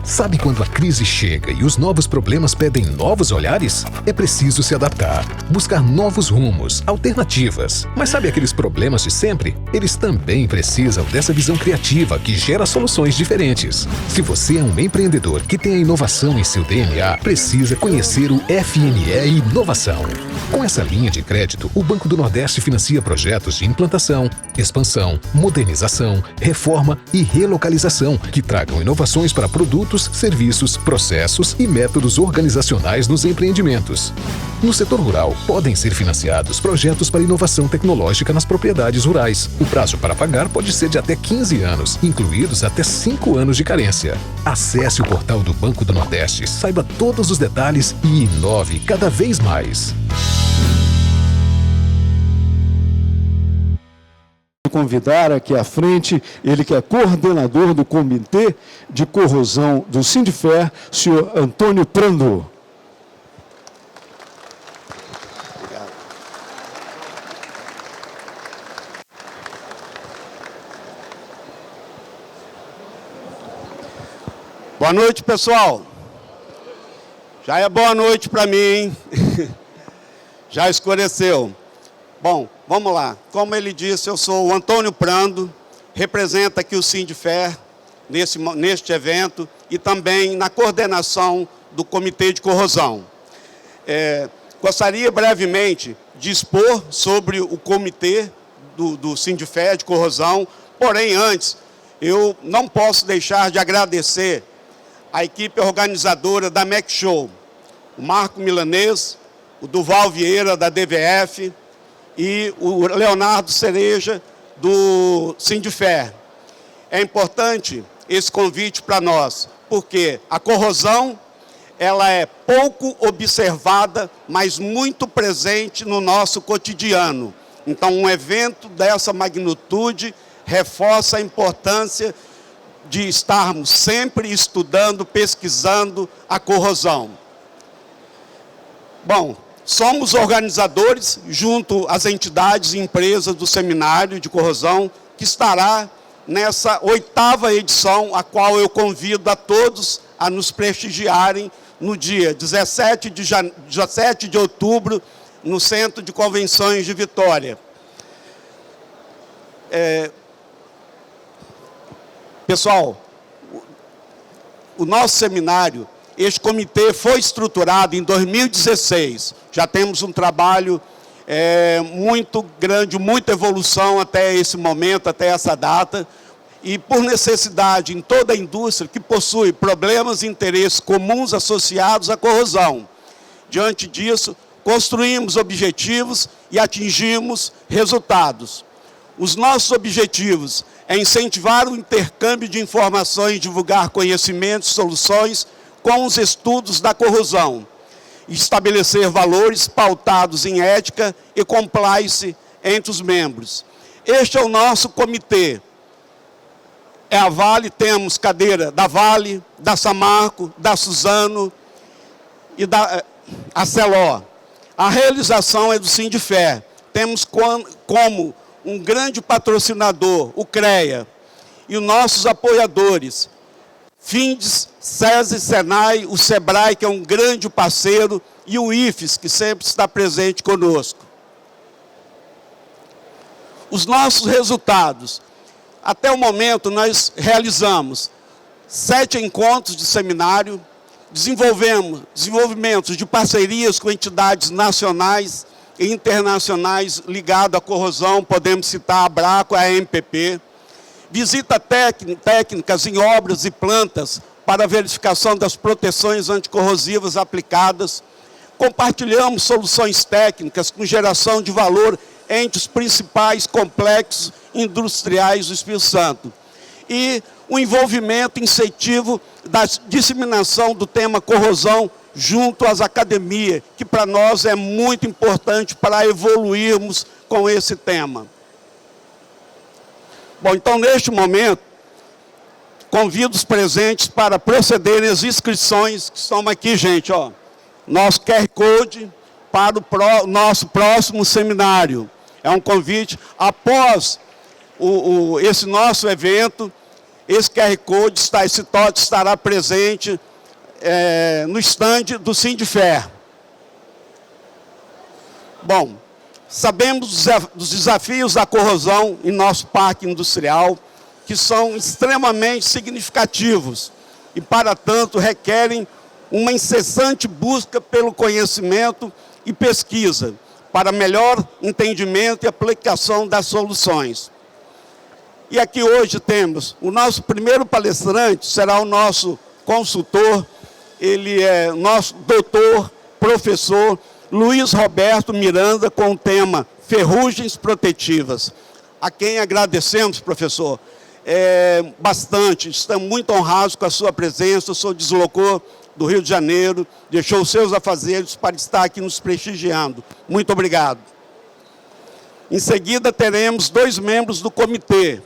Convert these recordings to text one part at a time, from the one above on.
Sabe quando a crise chega e os novos problemas pedem novos olhares? É preciso se adaptar, buscar novos rumos, alternativas. Mas sabe aqueles problemas de sempre? Eles também precisam dessa visão criativa que gera soluções diferentes. Se você é um empreendedor que tem a inovação em seu DNA, precisa conhecer o FNE Inovação. Com essa linha de crédito, o Banco do Nordeste financia projetos de implantação, expansão, modernização, reforma e relocalização que tragam inovações para produtos, serviços, processos e métodos organizacionais nos empreendimentos. No setor rural, podem ser financiados projetos para inovação tecnológica nas propriedades rurais. O prazo para pagar pode ser de até 15 anos, incluídos até 5 anos de carência. Acesse o portal do Banco do Nordeste, saiba todos os detalhes e inove cada vez mais. Convidar aqui à frente, ele que é coordenador do Comitê de Corrosão do Sindifer, senhor Antônio Prando. Obrigado. Boa noite, pessoal. Já é boa noite para mim, hein? Já escureceu. Bom, vamos lá. Como ele disse, eu sou o Antônio Prando, represento aqui o Sindifer neste evento e também na coordenação do Comitê de Corrosão. Gostaria brevemente de expor sobre o Comitê do Sindifer de Corrosão, porém antes eu não posso deixar de agradecer a equipe organizadora da MEC Show, o Marco Milanês, o Duval Vieira da DVF, e o Leonardo Cereja, do Sindifer. É importante esse convite para nós, porque a corrosão ela é pouco observada, mas muito presente no nosso cotidiano. Então, um evento dessa magnitude reforça a importância de estarmos sempre estudando, pesquisando a corrosão. Bom, somos organizadores, junto às entidades e empresas do Seminário de Corrosão, que estará nessa 8ª edição, a qual eu convido a todos a nos prestigiarem no dia 17 de outubro, no Centro de Convenções de Vitória. Pessoal, o nosso seminário, este comitê foi estruturado em 2016. Já temos um trabalho muito grande, muita evolução até esse momento, até essa data. E por necessidade em toda a indústria que possui problemas e interesses comuns associados à corrosão. Diante disso, construímos objetivos e atingimos resultados. Os nossos objetivos é incentivar o intercâmbio de informações, divulgar conhecimentos, soluções com os estudos da corrosão, estabelecer valores pautados em ética e compliance entre os membros. Este é o nosso comitê. É a Vale, temos cadeira da Vale, da Samarco, da Suzano e da Aceló. A realização é do Sindifer. Temos como um grande patrocinador o CREA e os nossos apoiadores, Findes, SESI, Senai, o Sebrae, que é um grande parceiro, e o IFES, que sempre está presente conosco. Os nossos resultados. Até o momento, nós realizamos 7 encontros de seminário, desenvolvimentos de parcerias com entidades nacionais e internacionais ligadas à corrosão, podemos citar a Abraco, a MPP, visita técnicas em obras e plantas para verificação das proteções anticorrosivas aplicadas, compartilhamos soluções técnicas com geração de valor entre os principais complexos industriais do Espírito Santo. E o envolvimento incentivo da disseminação do tema corrosão junto às academias, que para nós é muito importante para evoluirmos com esse tema. Bom, então neste momento, convido os presentes para procederem as inscrições, que estão aqui, gente, ó. Nosso QR Code para o nosso próximo seminário. É um convite, após esse nosso evento, esse QR Code, esse TOTS estará presente no estande do Sindfer. Bom, sabemos dos desafios da corrosão em nosso parque industrial, que são extremamente significativos e, para tanto, requerem uma incessante busca pelo conhecimento e pesquisa para melhor entendimento e aplicação das soluções. E aqui hoje temos o nosso primeiro palestrante, será o nosso consultor, ele é nosso doutor, professor Luiz Roberto Miranda, com o tema Ferrugens Protetivas, a quem agradecemos, professor, bastante. Estamos muito honrados com a sua presença. O senhor deslocou do Rio de Janeiro, deixou os seus afazeres para estar aqui nos prestigiando. Muito obrigado. Em seguida, teremos 2 membros do comitê,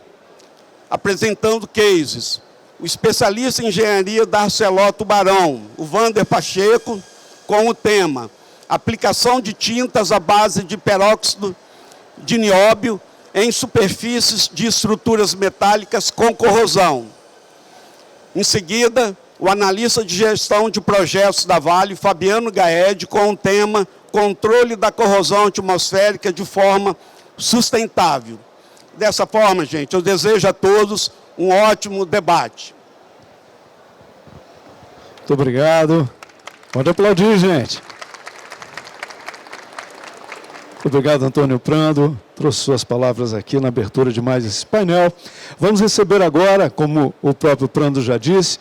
apresentando cases. O especialista em engenharia da Arcelor Tubarão, o Wander Pacheco, com o tema Aplicação de tintas à base de peróxido de nióbio em superfícies de estruturas metálicas com corrosão. Em seguida, o analista de gestão de projetos da Vale, Fabiano Gaed, com o tema Controle da corrosão atmosférica de forma sustentável. Dessa forma, gente, eu desejo a todos um ótimo debate. Muito obrigado. Pode aplaudir, gente. Muito obrigado, Antônio Prando. Trouxe suas palavras aqui na abertura de mais esse painel. Vamos receber agora, como o próprio Prando já disse,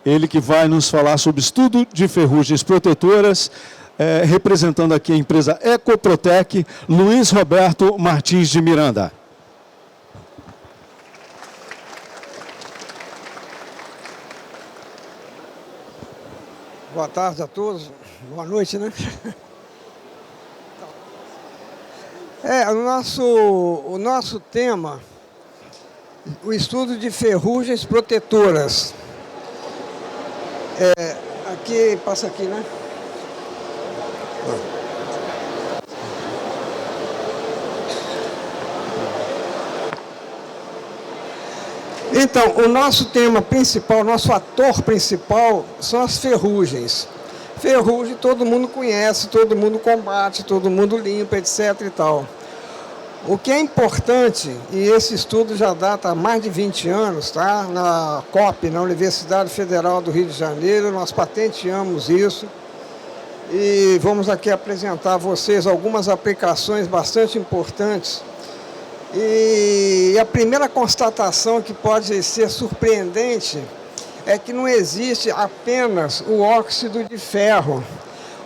ele que vai nos falar sobre estudo de ferrugens protetoras, representando aqui a empresa Ecoprotec, Luiz Roberto Martins de Miranda. Boa tarde a todos. Boa noite, né? O nosso tema, o estudo de ferrugens protetoras. Aqui, passa aqui, né? Então, o nosso tema principal, nosso ator principal são as ferrugens. Ferrugem todo mundo conhece, todo mundo combate, todo mundo limpa, etc. e tal. O que é importante, e esse estudo já data há mais de 20 anos, tá? Na COP, na Universidade Federal do Rio de Janeiro, nós patenteamos isso. E vamos aqui apresentar a vocês algumas aplicações bastante importantes. E a primeira constatação que pode ser surpreendente é que não existe apenas o óxido de ferro.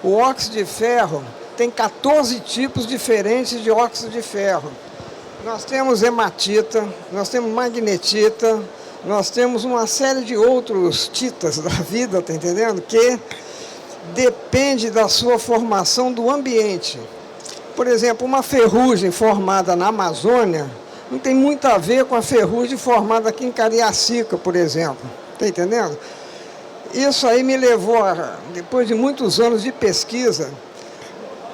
O óxido de ferro tem 14 tipos diferentes de óxido de ferro. Nós temos hematita, nós temos magnetita, nós temos uma série de outros titas da vida, tá entendendo? Que depende da sua formação do ambiente. Por exemplo, uma ferrugem formada na Amazônia não tem muito a ver com a ferrugem formada aqui em Cariacica, por exemplo. Está entendendo? Isso aí me levou, depois de muitos anos de pesquisa,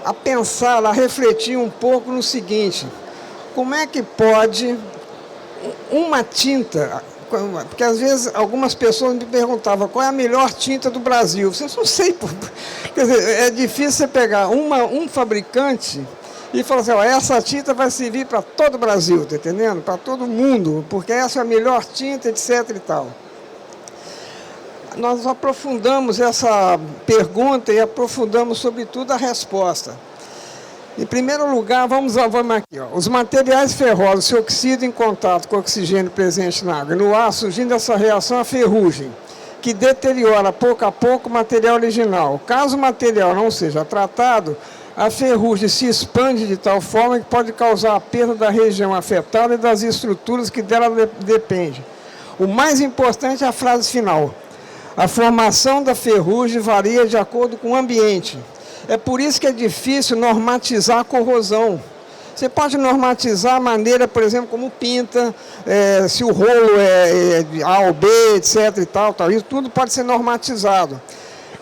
a pensar, a refletir um pouco no seguinte: como é que pode uma tinta, porque às vezes algumas pessoas me perguntavam qual é a melhor tinta do Brasil. Eu não sei, quer dizer, é difícil você pegar um fabricante e falar assim, ó, essa tinta vai servir para todo o Brasil, tá entendendo? Para todo mundo, porque essa é a melhor tinta, etc. e tal. Nós aprofundamos essa pergunta e aprofundamos, sobretudo, a resposta. Em primeiro lugar, vamos aqui. Ó. Os materiais ferrosos se oxidam em contato com o oxigênio presente na água e no ar, surgindo essa reação a ferrugem, que deteriora pouco a pouco o material original. Caso o material não seja tratado, a ferrugem se expande de tal forma que pode causar a perda da região afetada e das estruturas que dela dependem. O mais importante é a frase final. A formação da ferrugem varia de acordo com o ambiente. É por isso que é difícil normatizar a corrosão. Você pode normatizar a maneira, por exemplo, como pinta, se o rolo é A ou B, etc. e tal. Isso tudo pode ser normatizado.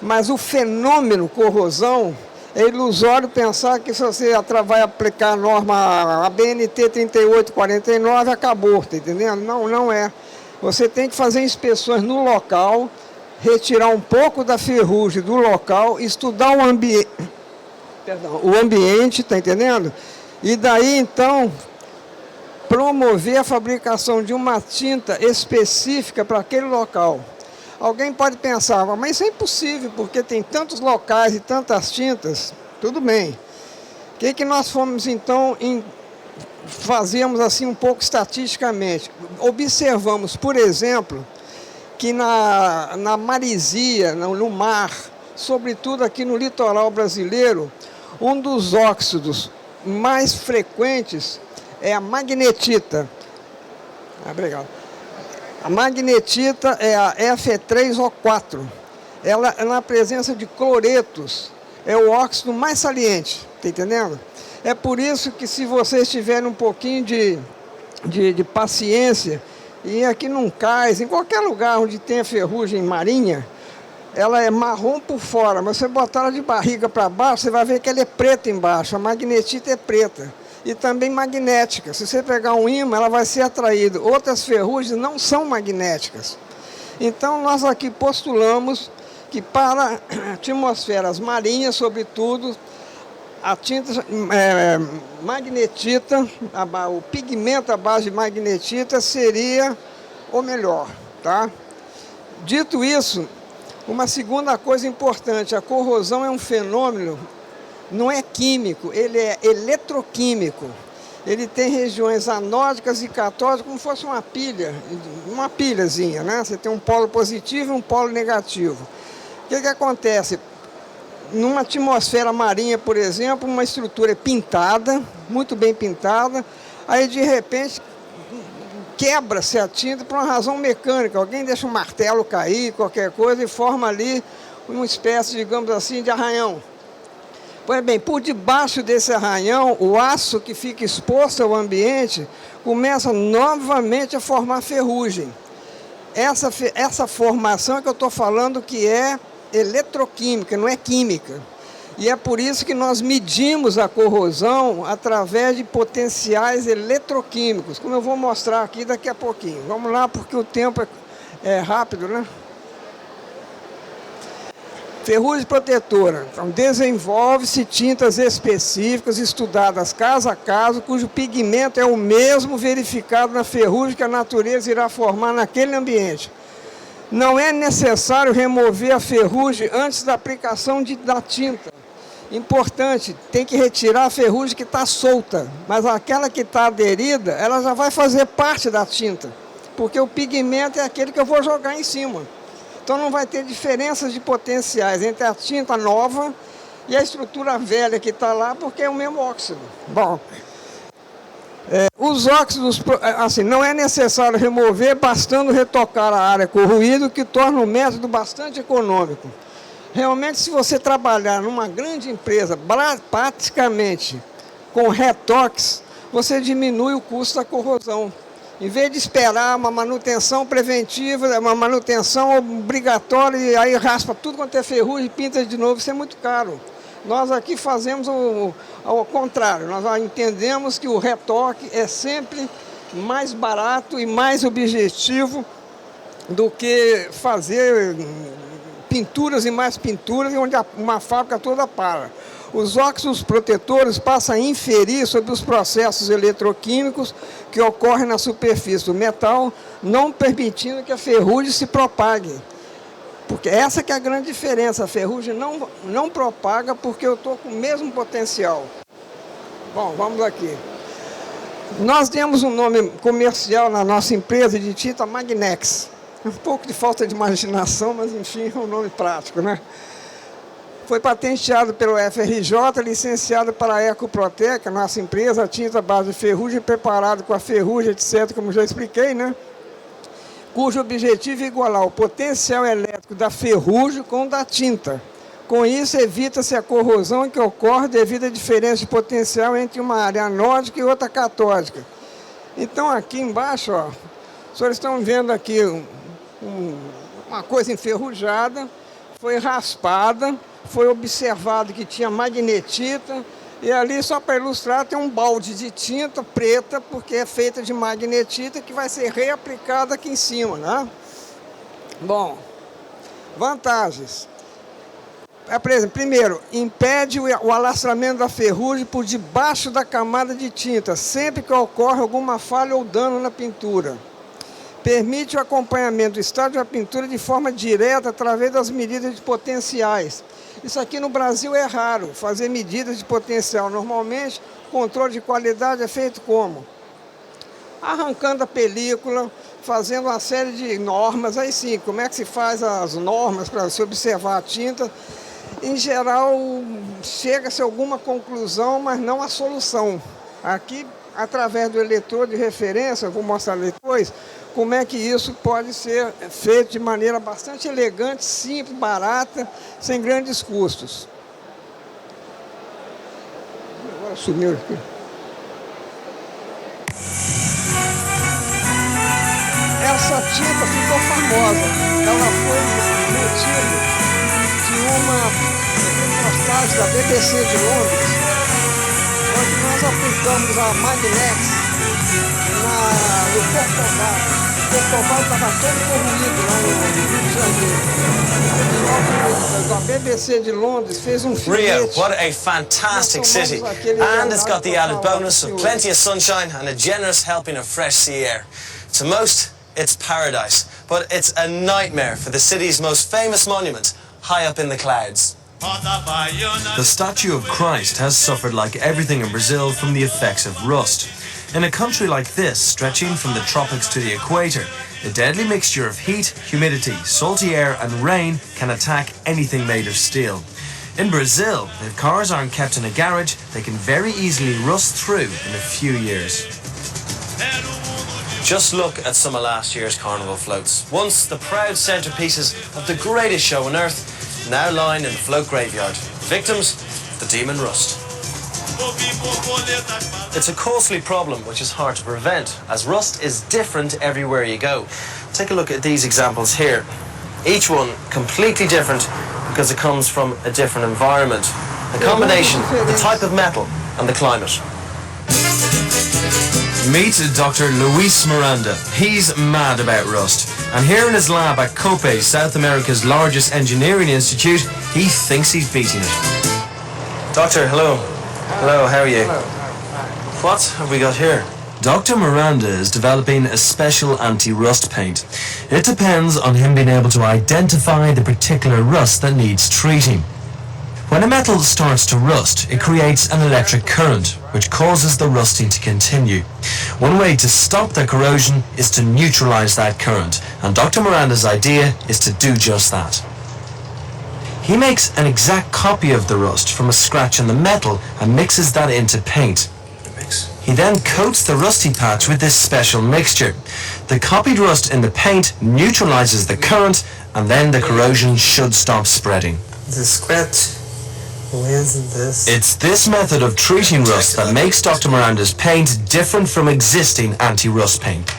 Mas o fenômeno corrosão, é ilusório pensar que se você vai aplicar a norma ABNT 3849, acabou, tá entendendo? Não, não é. Você tem que fazer inspeções no local, retirar um pouco da ferrugem do local, estudar o ambiente, está entendendo? E daí, então, promover a fabricação de uma tinta específica para aquele local. Alguém pode pensar, mas isso é impossível, porque tem tantos locais e tantas tintas. Tudo bem. O que nós fomos, então, fazemos assim um pouco estatisticamente? Observamos, por exemplo, que na maresia, no mar, sobretudo aqui no litoral brasileiro, um dos óxidos mais frequentes é a magnetita. Obrigado. A magnetita é a Fe3O4. Ela, na presença de cloretos, é o óxido mais saliente, está entendendo? É por isso que, se vocês tiverem um pouquinho de paciência, e aqui num cais, em qualquer lugar onde tem ferrugem marinha, ela é marrom por fora, mas você botar ela de barriga para baixo, você vai ver que ela é preta embaixo. A magnetita é preta. E também magnética. Se você pegar um ímã, ela vai ser atraída. Outras ferrugens não são magnéticas. Então, nós aqui postulamos que para atmosferas marinhas, sobretudo, a tinta magnetita, o pigmento à base de magnetita seria o melhor, tá? Dito isso, uma segunda coisa importante, a corrosão é um fenômeno, não é químico, ele é eletroquímico. Ele tem regiões anódicas e catódicas, como se fosse uma pilhazinha, né? Você tem um polo positivo e um polo negativo. O que acontece? Numa atmosfera marinha, por exemplo, uma estrutura é pintada, muito bem pintada, aí de repente quebra-se a tinta por uma razão mecânica. Alguém deixa um martelo cair, qualquer coisa, e forma ali uma espécie, digamos assim, de arranhão. Pois bem, por debaixo desse arranhão, o aço que fica exposto ao ambiente começa novamente a formar ferrugem. Essa formação é que eu estou falando que é eletroquímica, não é química. E é por isso que nós medimos a corrosão através de potenciais eletroquímicos, como eu vou mostrar aqui daqui a pouquinho. Vamos lá, porque o tempo é rápido, né? Ferrugem protetora. Então, desenvolve-se tintas específicas estudadas caso a caso, cujo pigmento é o mesmo verificado na ferrugem que a natureza irá formar naquele ambiente. Não é necessário remover a ferrugem antes da aplicação da tinta. Importante, tem que retirar a ferrugem que está solta, mas aquela que está aderida, ela já vai fazer parte da tinta, porque o pigmento é aquele que eu vou jogar em cima. Então não vai ter diferenças de potenciais entre a tinta nova e a estrutura velha que está lá, porque é o mesmo óxido. Bom, os óxidos, assim, não é necessário remover, bastando retocar a área corroída, que torna o método bastante econômico. Realmente, se você trabalhar numa grande empresa, praticamente com retoques, você diminui o custo da corrosão. Em vez de esperar uma manutenção preventiva, uma manutenção obrigatória, e aí raspa tudo quanto é ferrugem e pinta de novo, isso é muito caro. Nós aqui fazemos ao contrário, nós entendemos que o retoque é sempre mais barato e mais objetivo do que fazer pinturas e mais pinturas, onde uma fábrica toda para. Os óxidos protetores passam a inferir sobre os processos eletroquímicos que ocorrem na superfície do metal, não permitindo que a ferrugem se propague. Porque essa que é a grande diferença, a ferrugem não propaga porque eu estou com o mesmo potencial. Bom, vamos aqui. Nós temos um nome comercial na nossa empresa de tinta Magnex. Um pouco de falta de imaginação, mas enfim, é um nome prático, né? Foi patenteado pelo FRJ, licenciado para a Ecoprotec, a nossa empresa, a tinta à base de ferrugem, preparado com a ferrugem, etc., como já expliquei, né? Cujo objetivo é igualar o potencial elétrico da ferrugem com o da tinta. Com isso, evita-se a corrosão que ocorre devido à diferença de potencial entre uma área anódica e outra catódica. Então, aqui embaixo, ó, os senhores estão vendo aqui uma coisa enferrujada, foi raspada, foi observado que tinha magnetita, E ali, só para ilustrar, tem um balde de tinta preta, porque é feita de magnetita, que vai ser reaplicada aqui em cima, né? Bom, vantagens. Por exemplo, primeiro, impede o alastramento da ferrugem por debaixo da camada de tinta, sempre que ocorre alguma falha ou dano na pintura. Permite o acompanhamento do estado da pintura de forma direta através das medidas de potenciais. Isso aqui no Brasil é raro, fazer medidas de potencial. Normalmente, o controle de qualidade é feito como? Arrancando a película, fazendo uma série de normas. Aí sim, como é que se faz as normas para se observar a tinta? Em geral, chega-se a alguma conclusão, mas não a solução. Aqui, através do eletrodo de referência, eu vou mostrar depois, como é que isso pode ser feito de maneira bastante elegante, simples, barata, sem grandes custos. Agora sumiu aqui. Essa tinta ficou famosa. Ela foi motivo de uma reportagem da BBC de Londres, onde nós aplicamos a Magnex no Corcovado. O Corcovado estava todo corroído lá no Rio de Janeiro. A BBC de Londres fez filme. Rio, what a fantastic city. And it's got the added bonus of plenty of sunshine and a generous helping of fresh sea air. To most, it's paradise, but it's a nightmare for the city's most famous monument, high up in the clouds. The statue of Christ has suffered like everything in Brazil from the effects of rust. In a country like this, stretching from the tropics to the equator, a deadly mixture of heat, humidity, salty air and rain can attack anything made of steel. In Brazil, if cars aren't kept in a garage, they can very easily rust through in a few years. Just look at some of last year's carnival floats. Once the proud centerpieces of the greatest show on earth, now lying in the float graveyard. Victims, the demon rust. It's a costly problem which is hard to prevent, as rust is different everywhere you go. Take a look at these examples here. Each one completely different because it comes from a different environment. A combination, the type of metal and the climate. Meet Dr. Luis Miranda. He's mad about rust. And here in his lab at COPE, South America's largest engineering institute, he thinks he's beating it. Doctor, hello. Hello, how are you? Hello. What have we got here? Dr. Miranda is developing a special anti-rust paint. It depends on him being able to identify the particular rust that needs treating. When a metal starts to rust, it creates an electric current, which causes the rusting to continue. One way to stop the corrosion is to neutralize that current, and Dr. Miranda's idea is to do just that. He makes an exact copy of the rust from a scratch in the metal and mixes that into paint. He then coats the rusty patch with this special mixture. The copied rust in the paint neutralizes the current, and then the corrosion should stop spreading. The scratch wins this. It's this method of treating rust that makes Dr. Miranda's paint different from existing anti-rust paint.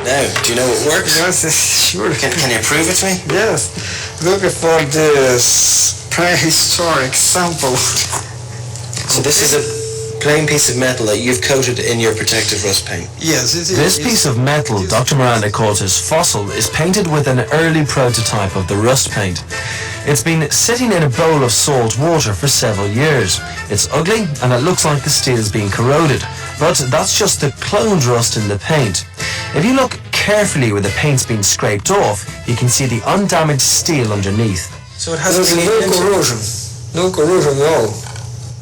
Now, do you know it works? Yes, sure. Can you prove it to me? Yes. Look for this prehistoric sample. So this is a plain piece of metal that you've coated in your protective rust paint. Yes, it is. This piece of metal Dr. Miranda calls his fossil is painted with an early prototype of the rust paint. It's been sitting in a bowl of salt water for several years. It's ugly and it looks like the steel's been corroded, but that's just the cloned rust in the paint. If you look carefully where the paint's been scraped off, you can see the undamaged steel underneath. So it hasn't been no corrosion. No corrosion at all.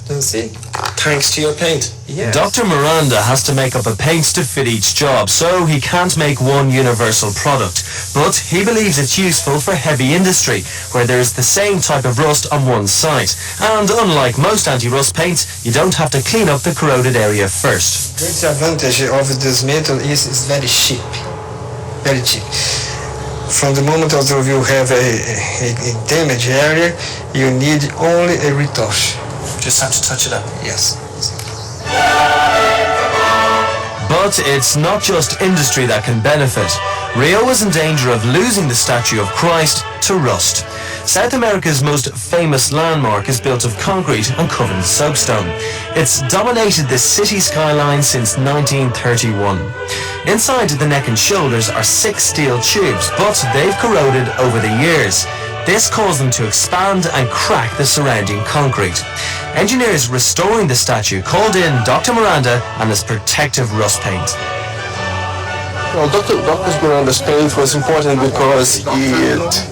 Don't you see? Thanks to your paint. Yes. Dr. Miranda has to make up a paint to fit each job, so he can't make one universal product. But he believes it's useful for heavy industry, where there is the same type of rust on one site. And unlike most anti-rust paints, you don't have to clean up the corroded area first. Great advantage of this metal is it's very cheap. Very cheap. From the moment that you have a damaged area, you need only a retouch. Just have to touch it up. Yes. But it's not just industry that can benefit. Rio is in danger of losing the statue of Christ to rust. South America's most famous landmark is built of concrete and covered in soapstone. It's dominated the city skyline since 1931. Inside the neck and shoulders are 6 steel tubes, but they've corroded over the years. This caused them to expand and crack the surrounding concrete. Engineers restoring the statue called in Dr. Miranda and his protective rust paint. Well, Dr. Miranda's paint was important because it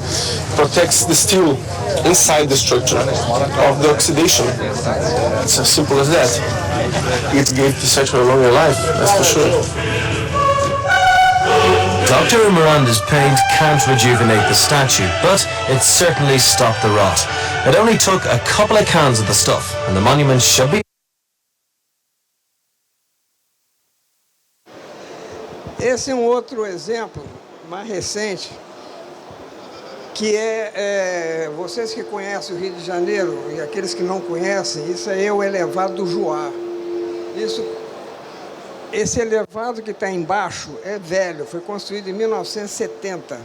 protects the steel inside the structure of the oxidation. It's as simple as that. It gave the statue a longer life, that's for sure. Dr. Miranda's paint can't rejuvenate the statue, but it certainly stopped the rot. It only took a couple of cans of the stuff, and the monument should be... Esse é um outro exemplo, mais recente, que vocês que conhecem o Rio de Janeiro e aqueles que não conhecem, isso aí é o elevado do Juá. Esse elevado que está embaixo é velho, foi construído em 1970.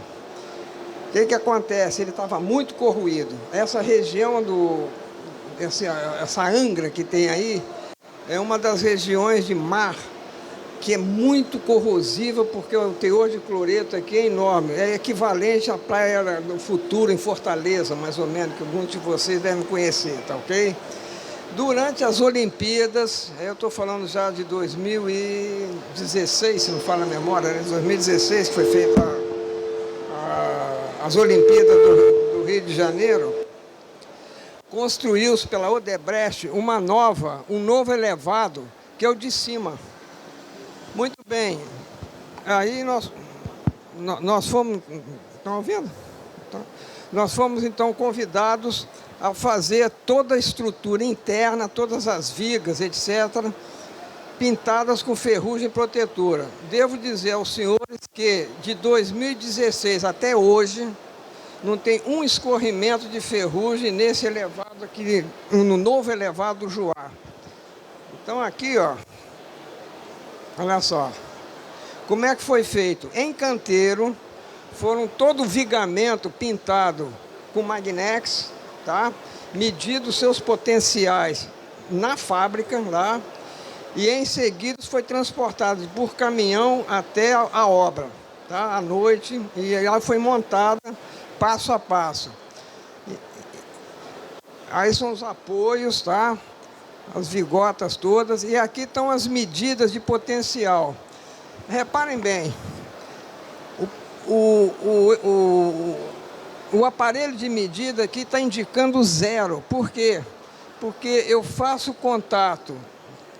O que acontece? Ele estava muito corroído. Essa região essa Angra que tem aí, é uma das regiões de mar que é muito corrosiva, porque o teor de cloreto aqui é enorme. É equivalente à Praia do Futuro, em Fortaleza, mais ou menos, que alguns de vocês devem conhecer, tá ok? Durante as Olimpíadas, eu estou falando já de 2016, se não falo a memória, né? 2016, que foi feita as Olimpíadas do Rio de Janeiro, construiu-se pela Odebrecht um novo elevado, que é o de cima. Muito bem, aí nós fomos, estão ouvindo? Nós fomos então convidados a fazer toda a estrutura interna, todas as vigas, etc., pintadas com ferrugem protetora. Devo dizer aos senhores que de 2016 até hoje, não tem um escorrimento de ferrugem nesse elevado aqui, no novo elevado do Juá. Então aqui, ó, olha só, como é que foi feito? Em canteiro, foram todo o vigamento pintado com Magnex, tá? Medido seus potenciais na fábrica lá, e em seguida foi transportado por caminhão até a obra, tá? À noite, e ela foi montada passo a passo. Aí são os apoios, tá? As vigotas todas, e aqui estão as medidas de potencial. Reparem bem, o aparelho de medida aqui está indicando 0. Por quê? Porque eu faço contato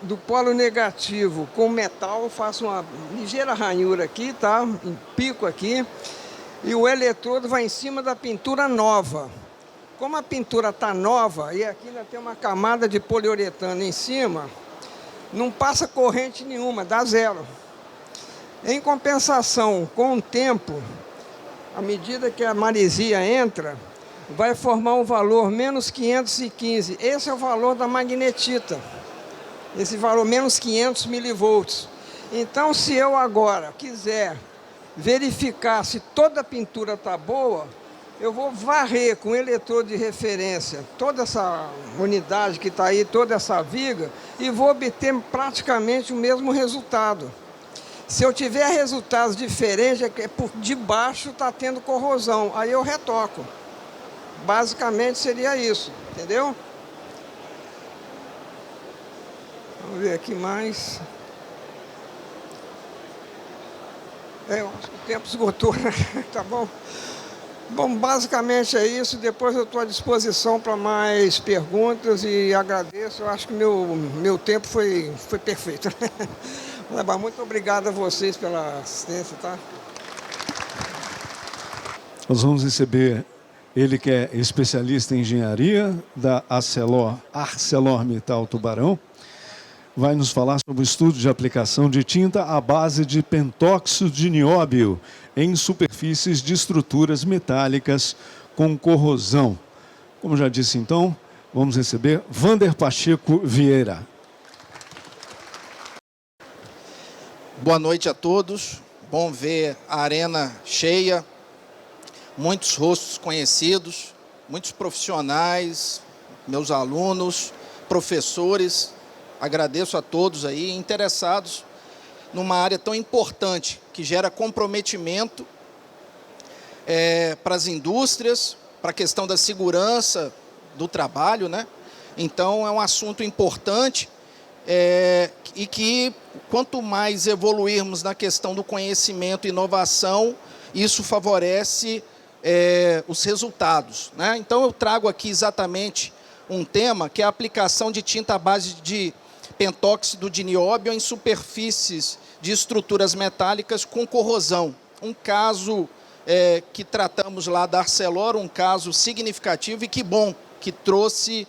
do polo negativo com o metal, faço uma ligeira ranhura aqui, tá? Um pico aqui, e o eletrodo vai em cima da pintura nova. Como a pintura está nova, e aqui ainda tem uma camada de poliuretano em cima, não passa corrente nenhuma, dá 0. Em compensação, com o tempo, à medida que a maresia entra, vai formar um valor menos 515. Esse é o valor da magnetita. Esse valor, menos 500 milivolts. Então, se eu agora quiser verificar se toda a pintura está boa, eu vou varrer com eletrodo de referência toda essa unidade que está aí, toda essa viga, e vou obter praticamente o mesmo resultado. Se eu tiver resultados diferentes, é que por debaixo está tendo corrosão, aí eu retoco. Basicamente seria isso, entendeu? Vamos ver aqui mais. Eu acho que o tempo esgotou, tá bom? Bom, basicamente é isso. Depois eu estou à disposição para mais perguntas e agradeço. Eu acho que meu tempo foi perfeito. Muito obrigado a vocês pela assistência, tá? Nós vamos receber ele que é especialista em engenharia da ArcelorMittal Tubarão. Vai nos falar sobre o estudo de aplicação de tinta à base de pentóxido de nióbio em superfícies de estruturas metálicas com corrosão. Como já disse, então, vamos receber Vander Pacheco Vieira. Boa noite a todos. Bom ver a arena cheia, muitos rostos conhecidos. muitos profissionais, meus alunos, professores, agradeço a todos aí, interessados numa área tão importante, que gera comprometimento para as indústrias, para a questão da segurança do trabalho, né? Então, é um assunto importante e que, quanto mais evoluirmos na questão do conhecimento e inovação, isso favorece os resultados, né? Então, eu trago aqui exatamente um tema que é a aplicação de tinta à base de pentóxido de nióbio em superfícies de estruturas metálicas com corrosão. Um caso que tratamos lá da Arcelor, um caso significativo e que bom, que trouxe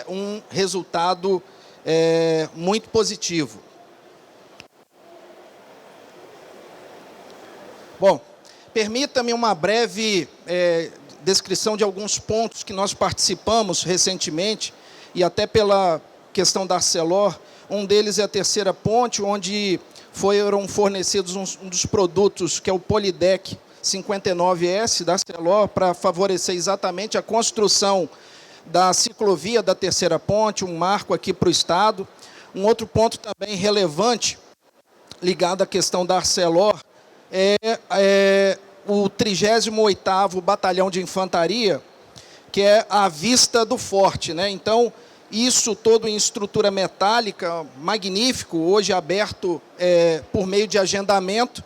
um resultado muito positivo. Bom, permita-me uma breve descrição de alguns pontos que nós participamos recentemente, e até pela questão da Arcelor. Um deles é a terceira ponte, onde foram fornecidos um dos produtos, que é o Polidec 59S da Arcelor, para favorecer exatamente a construção da ciclovia da terceira ponte, um marco aqui para o Estado. Um outro ponto também relevante, ligado à questão da Arcelor, é o 38º Batalhão de Infantaria, que é a vista do forte, né? Então, isso todo em estrutura metálica, magnífico, hoje aberto por meio de agendamento,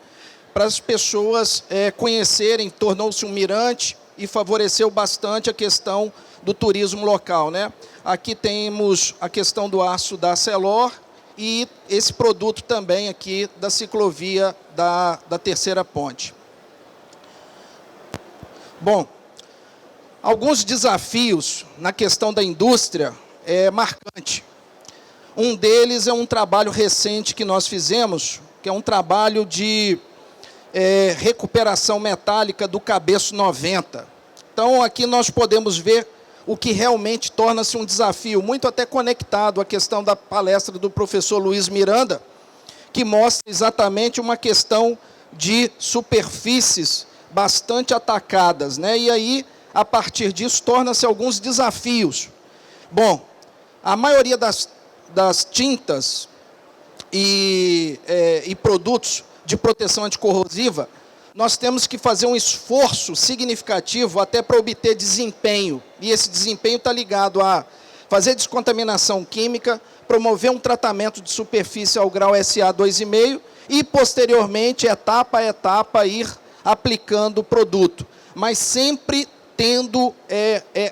para as pessoas conhecerem, tornou-se um mirante e favoreceu bastante a questão do turismo local, né? Aqui temos a questão do aço da Arcelor e esse produto também aqui da ciclovia da terceira ponte. Bom, alguns desafios na questão da indústria marcante. Um deles é um trabalho recente que nós fizemos, que é um trabalho de recuperação metálica do cabeço 90. Então, aqui nós podemos ver o que realmente torna-se um desafio, muito até conectado à questão da palestra do professor Luiz Miranda, que mostra exatamente uma questão de superfícies bastante atacadas, né? E aí, a partir disso, torna-se alguns desafios. Bom, a maioria das tintas e produtos de proteção anticorrosiva, nós temos que fazer um esforço significativo até para obter desempenho. E esse desempenho está ligado a fazer descontaminação química, promover um tratamento de superfície ao grau SA 2,5 e, posteriormente, etapa a etapa, ir aplicando o produto. Mas sempre tendo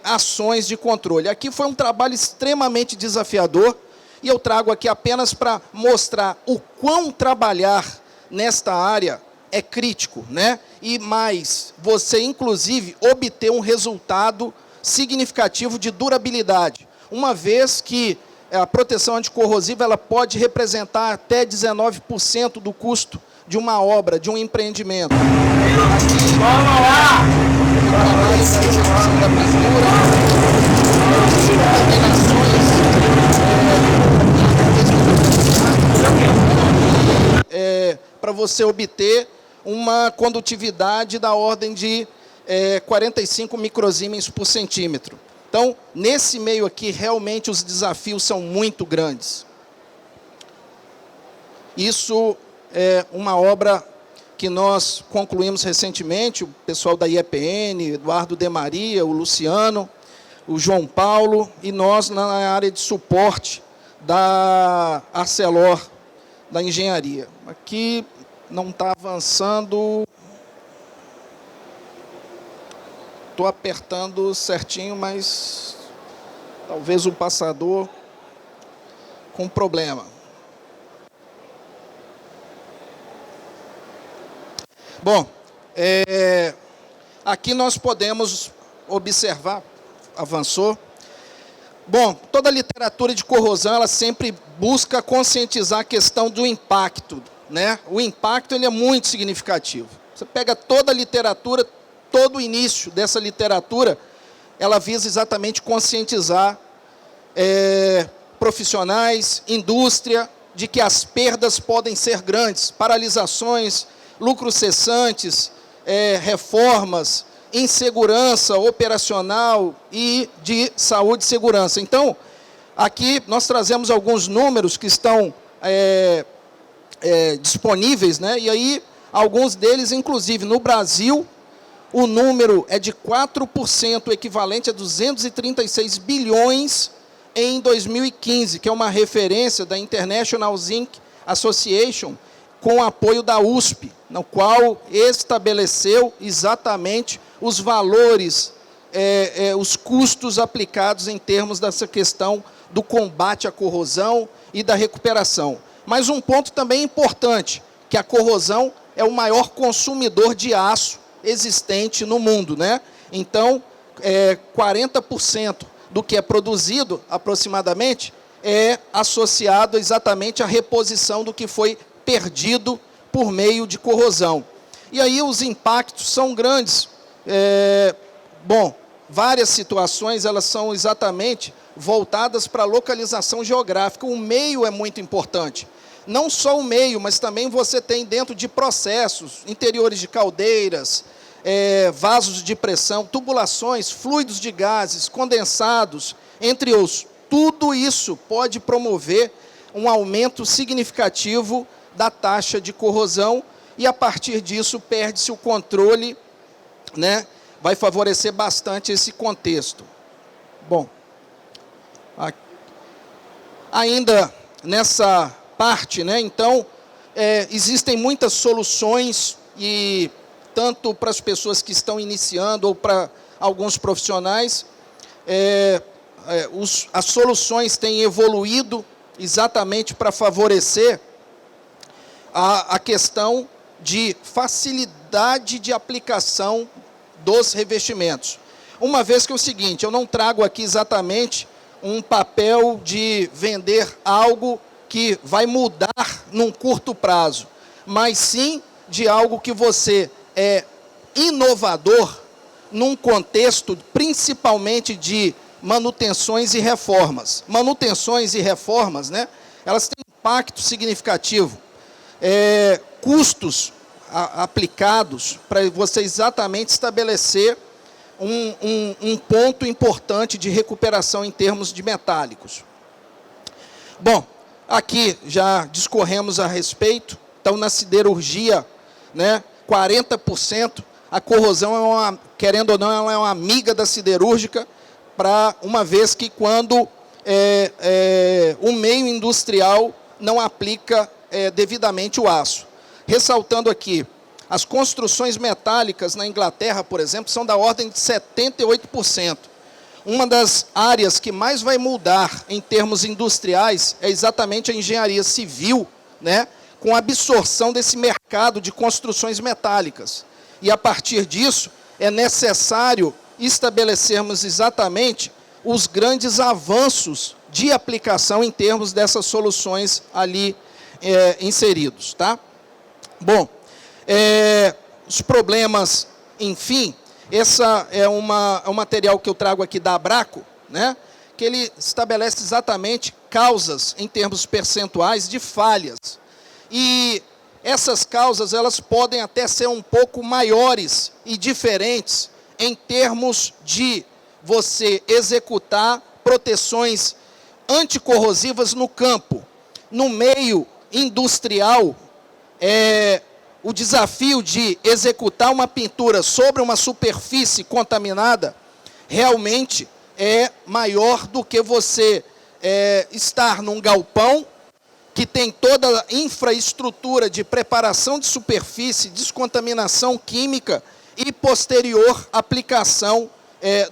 ações de controle. Aqui foi um trabalho extremamente desafiador e eu trago aqui apenas para mostrar o quão trabalhar nesta área é crítico, né? E mais, você inclusive obter um resultado significativo de durabilidade, uma vez que a proteção anticorrosiva ela pode representar até 19% do custo de uma obra, de um empreendimento. Vamos lá! Para você obter uma condutividade da ordem de 45 microsiemens por centímetro. Então, nesse meio aqui, realmente os desafios são muito grandes. Isso é uma obra que nós concluímos recentemente, o pessoal da IEPN, Eduardo De Maria, o Luciano, o João Paulo, e nós na área de suporte da Arcelor, da engenharia. Aqui não está avançando. Estou apertando certinho, mas talvez o passador com problema. Bom, aqui nós podemos observar, avançou. Bom, toda a literatura de corrosão, ela sempre busca conscientizar a questão do impacto, né? O impacto ele é muito significativo. Você pega toda a literatura, todo o início dessa literatura, ela visa exatamente conscientizar profissionais, indústria, de que as perdas podem ser grandes, paralisações, lucros cessantes, reformas, insegurança operacional e de saúde e segurança. Então, aqui nós trazemos alguns números que estão disponíveis, né? E aí, alguns deles, inclusive, no Brasil, o número é de 4%, equivalente a 236 bilhões em 2015, que é uma referência da International Zinc Association, com apoio da USP, no qual estabeleceu exatamente os valores, os custos aplicados em termos dessa questão do combate à corrosão e da recuperação. Mas um ponto também importante, que a corrosão é o maior consumidor de aço existente no mundo, né? Então, 40% do que é produzido, aproximadamente, é associado exatamente à reposição do que foi perdido por meio de corrosão. E aí os impactos são grandes. Várias situações, elas são exatamente voltadas para a localização geográfica. O meio é muito importante. Não só o meio, mas também você tem dentro de processos, interiores de caldeiras, vasos de pressão, tubulações, fluidos de gases, condensados, entre outros. Tudo isso pode promover um aumento significativo da taxa de corrosão e, a partir disso, perde-se o controle, né? Vai favorecer bastante esse contexto. Bom, ainda nessa parte, né? Então, existem muitas soluções, e tanto para as pessoas que estão iniciando ou para alguns profissionais, as soluções têm evoluído exatamente para favorecer a questão de facilidade de aplicação dos revestimentos. Uma vez que é o seguinte, eu não trago aqui exatamente um papel de vender algo que vai mudar num curto prazo, mas sim de algo que você é inovador num contexto principalmente de manutenções e reformas. Manutenções e reformas, né, elas têm impacto significativo. Custos aplicados para você exatamente estabelecer um ponto importante de recuperação em termos de metálicos. Bom, aqui já discorremos a respeito. Então, na siderurgia, né, 40%, a corrosão, querendo ou não, ela é uma amiga da siderúrgica, uma vez que quando o meio industrial não aplica devidamente o aço. Ressaltando aqui, as construções metálicas na Inglaterra, por exemplo, são da ordem de 78%. Uma das áreas que mais vai mudar em termos industriais é exatamente a engenharia civil, né, com a absorção desse mercado de construções metálicas. E, a partir disso, é necessário estabelecermos exatamente os grandes avanços de aplicação em termos dessas soluções ali inseridos, tá? Bom, os problemas, enfim, essa é um material que eu trago aqui da Abraco, né, que ele estabelece exatamente causas em termos percentuais de falhas. E essas causas, elas podem até ser um pouco maiores e diferentes em termos de você executar proteções anticorrosivas no campo. No meio industrial, o desafio de executar uma pintura sobre uma superfície contaminada realmente é maior do que você estar num galpão que tem toda a infraestrutura de preparação de superfície, descontaminação química e posterior aplicação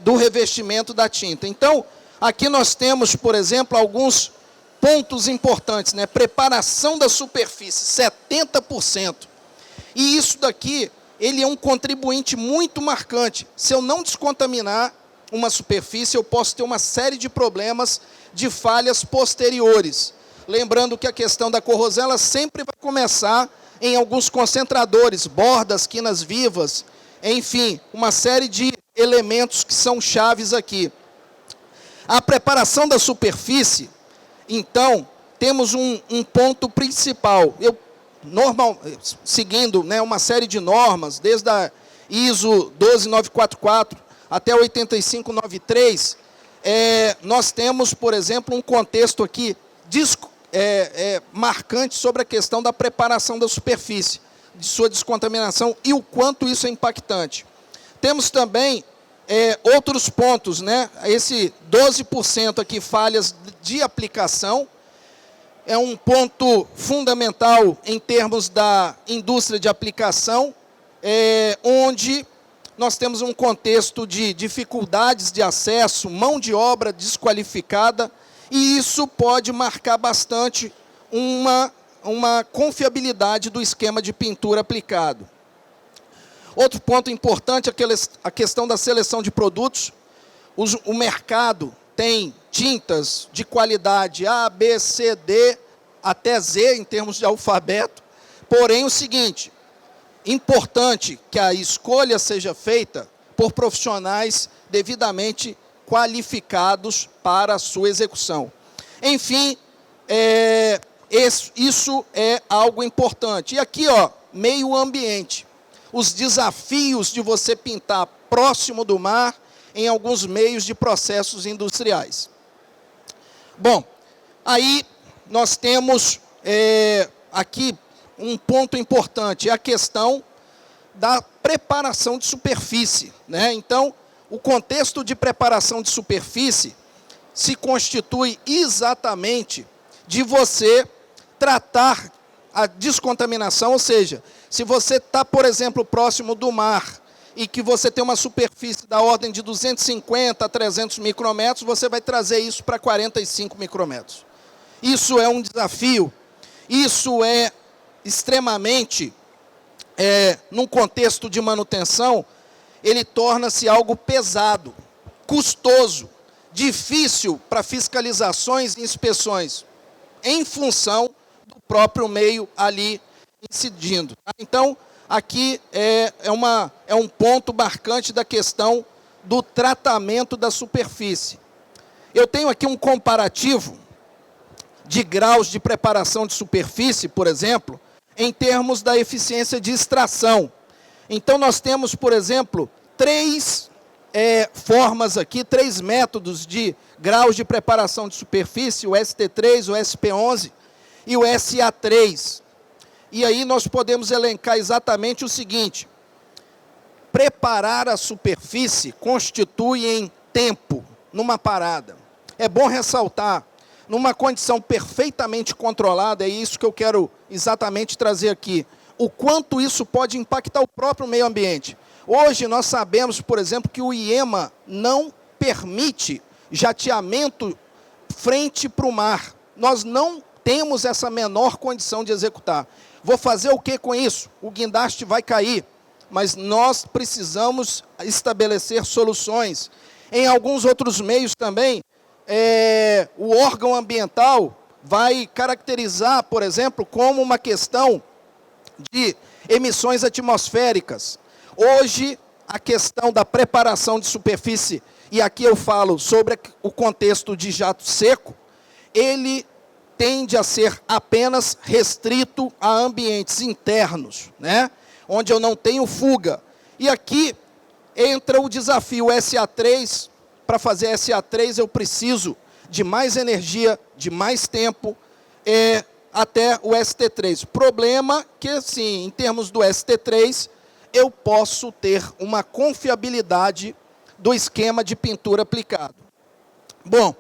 do revestimento da tinta. Então, aqui nós temos, por exemplo, alguns pontos importantes, né? Preparação da superfície, 70%. E isso daqui, ele é um contribuinte muito marcante. Se eu não descontaminar uma superfície, eu posso ter uma série de problemas de falhas posteriores. Lembrando que a questão da corrosão, ela sempre vai começar em alguns concentradores, bordas, quinas vivas, enfim, uma série de elementos que são chaves aqui. A preparação da superfície, então, temos um ponto principal. Seguindo, né, uma série de normas, desde a ISO 12944 até 8593, nós temos, por exemplo, um contexto aqui marcante sobre a questão da preparação da superfície, de sua descontaminação e o quanto isso é impactante. Temos também outros pontos, né? Esse 12% aqui, falhas de aplicação, é um ponto fundamental em termos da indústria de aplicação, onde nós temos um contexto de dificuldades de acesso, mão de obra desqualificada, e isso pode marcar bastante uma confiabilidade do esquema de pintura aplicado. Outro ponto importante é a questão da seleção de produtos. O mercado tem tintas de qualidade A, B, C, D, até Z, em termos de alfabeto. Porém, o seguinte, importante que a escolha seja feita por profissionais devidamente qualificados para a sua execução. Enfim, isso é algo importante. E aqui, meio ambiente. Os desafios de você pintar próximo do mar em alguns meios de processos industriais. Bom, aí nós temos aqui um ponto importante, a questão da preparação de superfície, né? Então, o contexto de preparação de superfície se constitui exatamente de você tratar a descontaminação, ou seja, se você está, por exemplo, próximo do mar e que você tem uma superfície da ordem de 250 a 300 micrômetros, você vai trazer isso para 45 micrômetros. Isso é um desafio, isso é extremamente, num contexto de manutenção, ele torna-se algo pesado, custoso, difícil para fiscalizações e inspeções, em função do próprio meio ali incidindo. Então, aqui é um ponto marcante da questão do tratamento da superfície. Eu tenho aqui um comparativo de graus de preparação de superfície, por exemplo, em termos da eficiência de extração. Então, nós temos, por exemplo, três formas aqui, três métodos de graus de preparação de superfície, o ST3, o SP11 e o SA3. E aí nós podemos elencar exatamente o seguinte: preparar a superfície constitui em tempo, numa parada. É bom ressaltar, numa condição perfeitamente controlada, é isso que eu quero exatamente trazer aqui, o quanto isso pode impactar o próprio meio ambiente. Hoje nós sabemos, por exemplo, que o IEMA não permite jateamento frente para o mar. Nós não temos essa menor condição de executar. Vou fazer o que com isso? O guindaste vai cair, mas nós precisamos estabelecer soluções. Em alguns outros meios também, o órgão ambiental vai caracterizar, por exemplo, como uma questão de emissões atmosféricas. Hoje, a questão da preparação de superfície, e aqui eu falo sobre o contexto de jato seco, ele tende a ser apenas restrito a ambientes internos, né? Onde eu não tenho fuga. E aqui entra o desafio SA3. Para fazer SA3 eu preciso de mais energia, de mais tempo, até o ST3. Problema que, assim, em termos do ST3, eu posso ter uma confiabilidade do esquema de pintura aplicado. Bom,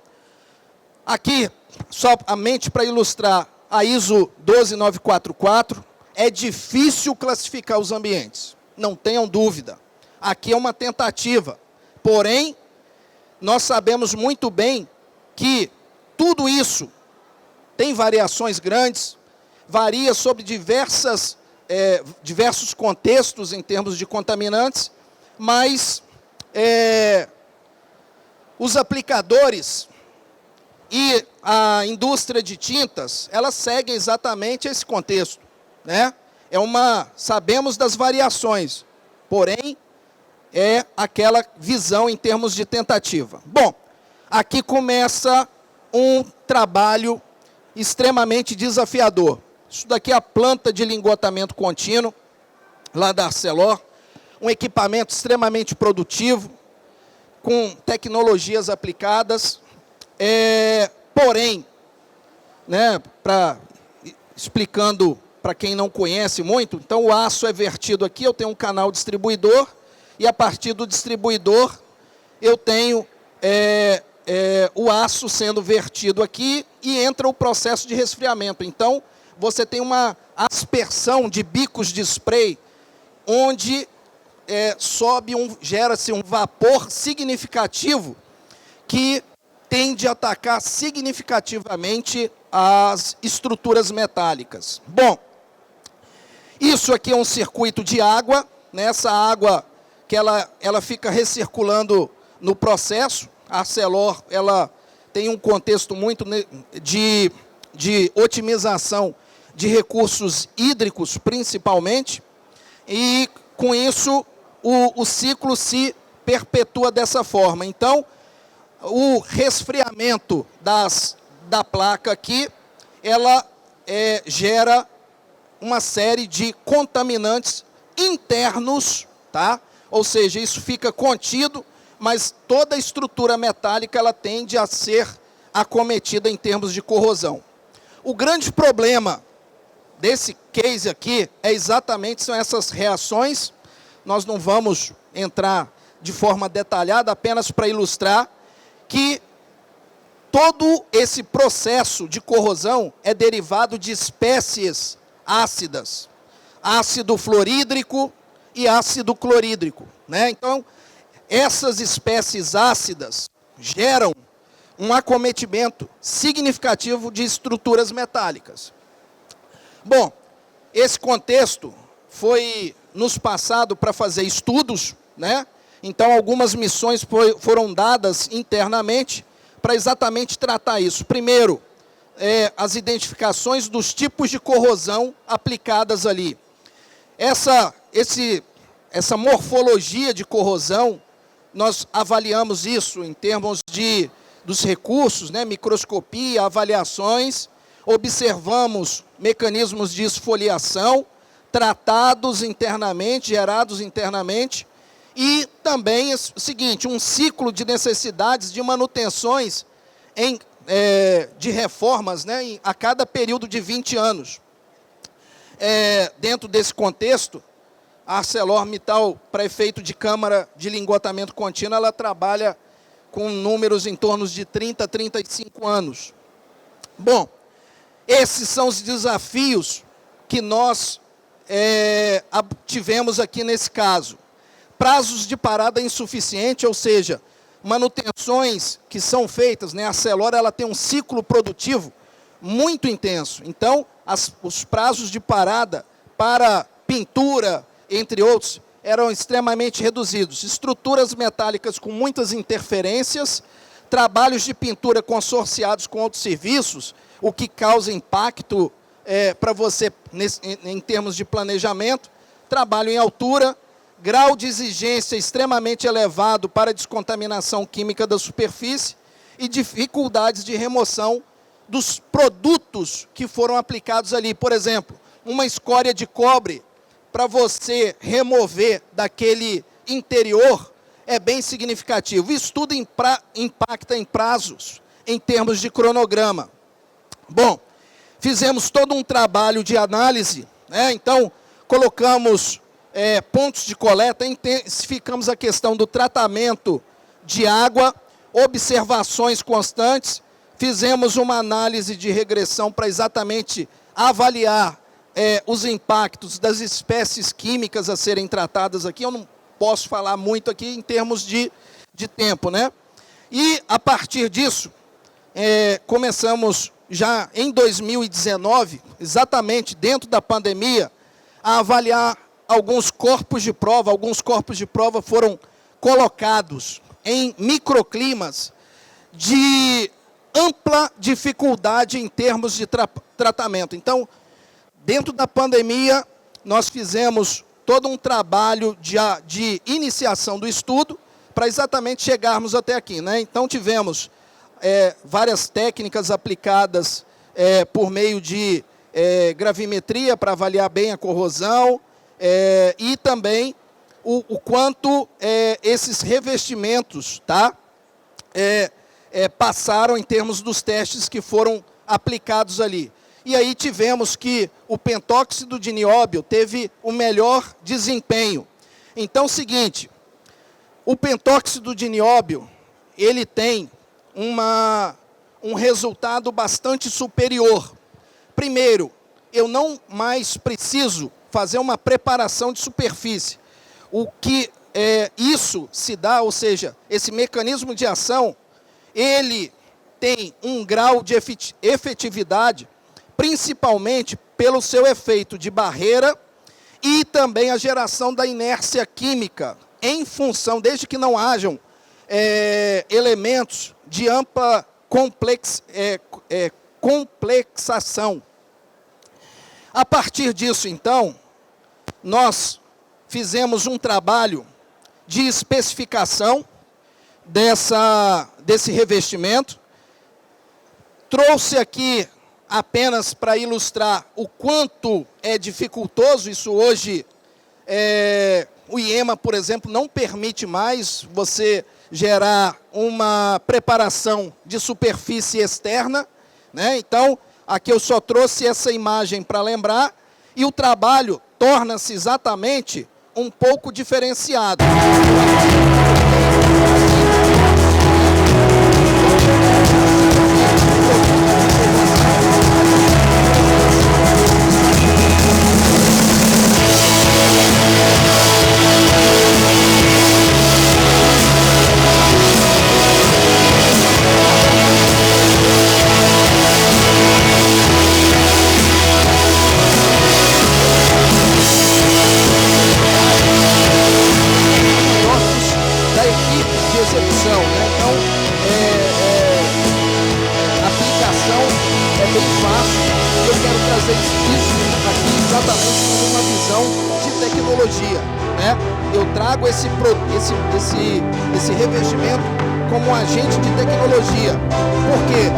aqui, somente para ilustrar a ISO 12944, é difícil classificar os ambientes, não tenham dúvida. Aqui é uma tentativa, porém, nós sabemos muito bem que tudo isso tem variações grandes, varia sobre diversos contextos em termos de contaminantes, mas os aplicadores e a indústria de tintas, elas seguem exatamente esse contexto, né? Sabemos das variações, porém, é aquela visão em termos de tentativa. Bom, aqui começa um trabalho extremamente desafiador. Isso daqui é a planta de lingotamento contínuo, lá da Arcelor, um equipamento extremamente produtivo, com tecnologias aplicadas, porém, né, explicando para quem não conhece muito, então o aço é vertido aqui, eu tenho um canal distribuidor, e a partir do distribuidor eu tenho o aço sendo vertido aqui e entra o processo de resfriamento. Então, você tem uma aspersão de bicos de spray, onde gera-se um vapor significativo que tende a atacar significativamente as estruturas metálicas. Bom, isso aqui é um circuito de água, né? Essa água que ela fica recirculando no processo. A Arcelor, ela tem um contexto muito de otimização de recursos hídricos, principalmente, e com isso o ciclo se perpetua dessa forma. Então, o resfriamento da placa aqui, ela gera uma série de contaminantes internos, tá? Ou seja, isso fica contido, mas toda a estrutura metálica ela tende a ser acometida em termos de corrosão. O grande problema desse case aqui são essas reações. Nós não vamos entrar de forma detalhada, apenas para ilustrar que todo esse processo de corrosão é derivado de espécies ácidas, ácido fluorídrico e ácido clorídrico, né? Então, essas espécies ácidas geram um acometimento significativo de estruturas metálicas. Bom, esse contexto foi nos passado para fazer estudos, né? Então, algumas missões foram dadas internamente para exatamente tratar isso. Primeiro, as identificações dos tipos de corrosão aplicadas ali. Essa morfologia de corrosão, nós avaliamos isso em termos dos recursos, né, microscopia, avaliações, observamos mecanismos de esfoliação, tratados internamente, gerados internamente, e também o seguinte, um ciclo de necessidades de manutenções de reformas, né, a cada período de 20 anos. Dentro desse contexto, a ArcelorMittal, para efeito de câmara de lingotamento contínuo, ela trabalha com números em torno de 30 a 35 anos. Bom, esses são os desafios que nós tivemos aqui nesse caso. Prazos de parada insuficiente, ou seja, manutenções que são feitas, né? A Arcelor ela tem um ciclo produtivo muito intenso. Então, os prazos de parada para pintura, entre outros, eram extremamente reduzidos. Estruturas metálicas com muitas interferências, trabalhos de pintura consorciados com outros serviços, o que causa impacto para você em termos de planejamento, trabalho em altura, grau de exigência extremamente elevado para descontaminação química da superfície e dificuldades de remoção dos produtos que foram aplicados ali. Por exemplo, uma escória de cobre, para você remover daquele interior, é bem significativo. Isso tudo impacta em prazos, em termos de cronograma. Bom, fizemos todo um trabalho de análise, né? Então, colocamos pontos de coleta, intensificamos a questão do tratamento de água, observações constantes, fizemos uma análise de regressão para exatamente avaliar os impactos das espécies químicas a serem tratadas aqui. Eu não posso falar muito aqui em termos de tempo, né? E, a partir disso, começamos já em 2019, exatamente dentro da pandemia, a avaliar alguns corpos de prova. Alguns corpos de prova foram colocados em microclimas de ampla dificuldade em termos de tratamento. Então, dentro da pandemia, nós fizemos todo um trabalho de iniciação do estudo para exatamente chegarmos até aqui, né? Então, tivemos várias técnicas aplicadas por meio de gravimetria para avaliar bem a corrosão, e também o quanto esses revestimentos, tá? Passaram em termos dos testes que foram aplicados ali. E aí tivemos que o pentóxido de nióbio teve o melhor desempenho. Então, seguinte, o pentóxido de nióbio, ele tem um resultado bastante superior. Primeiro, eu não mais preciso fazer uma preparação de superfície. O que isso se dá, ou seja, esse mecanismo de ação, ele tem um grau de efetividade, principalmente pelo seu efeito de barreira e também a geração da inércia química, em função, desde que não hajam elementos de ampla complexação. A partir disso, então, nós fizemos um trabalho de especificação desse revestimento. Trouxe aqui apenas para ilustrar o quanto é dificultoso isso hoje. O IEMA, por exemplo, não permite mais você gerar uma preparação de superfície externa, né? Então, aqui eu só trouxe essa imagem para lembrar, e o trabalho torna-se exatamente um pouco diferenciado. Da equipe de execução, né? Então, a aplicação é bem fácil. Eu quero trazer isso aqui exatamente como uma visão de tecnologia, né? Eu trago esse revestimento como um agente de tecnologia, porque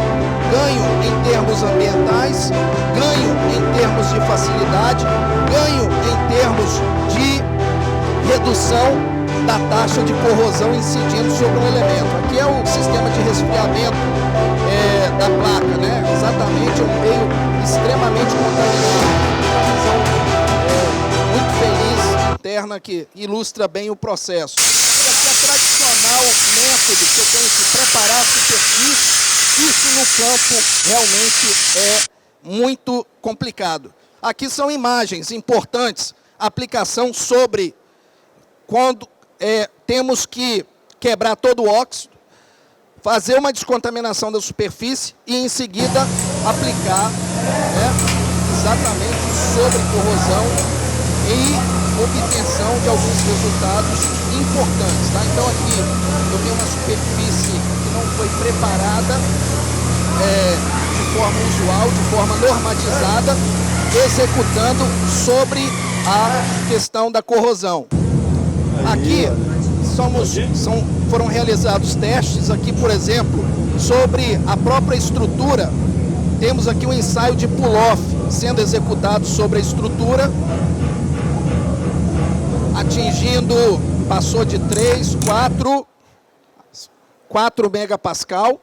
ganho em termos ambientais, ganho em termos de facilidade, ganho em termos de redução da taxa de corrosão incidindo sobre um elemento. Aqui é o sistema de resfriamento da placa, né? Exatamente, um meio extremamente contaminado. Uma visão muito feliz, interna, que ilustra bem o processo. E aqui é tradicional método que eu tenho que preparar a superfície. Isso no campo realmente é muito complicado. Aqui são imagens importantes, aplicação sobre quando temos que quebrar todo o óxido, fazer uma descontaminação da superfície e, em seguida, aplicar exatamente sobre corrosão e obtenção de alguns resultados importantes. Tá? Então, aqui eu tenho uma superfície que não foi preparada de forma usual, de forma normatizada, executando sobre a questão da corrosão. Aqui foram realizados testes, aqui, por exemplo, sobre a própria estrutura. Temos aqui um ensaio de pull-off sendo executado sobre a estrutura, atingindo, passou de 4 megapascal.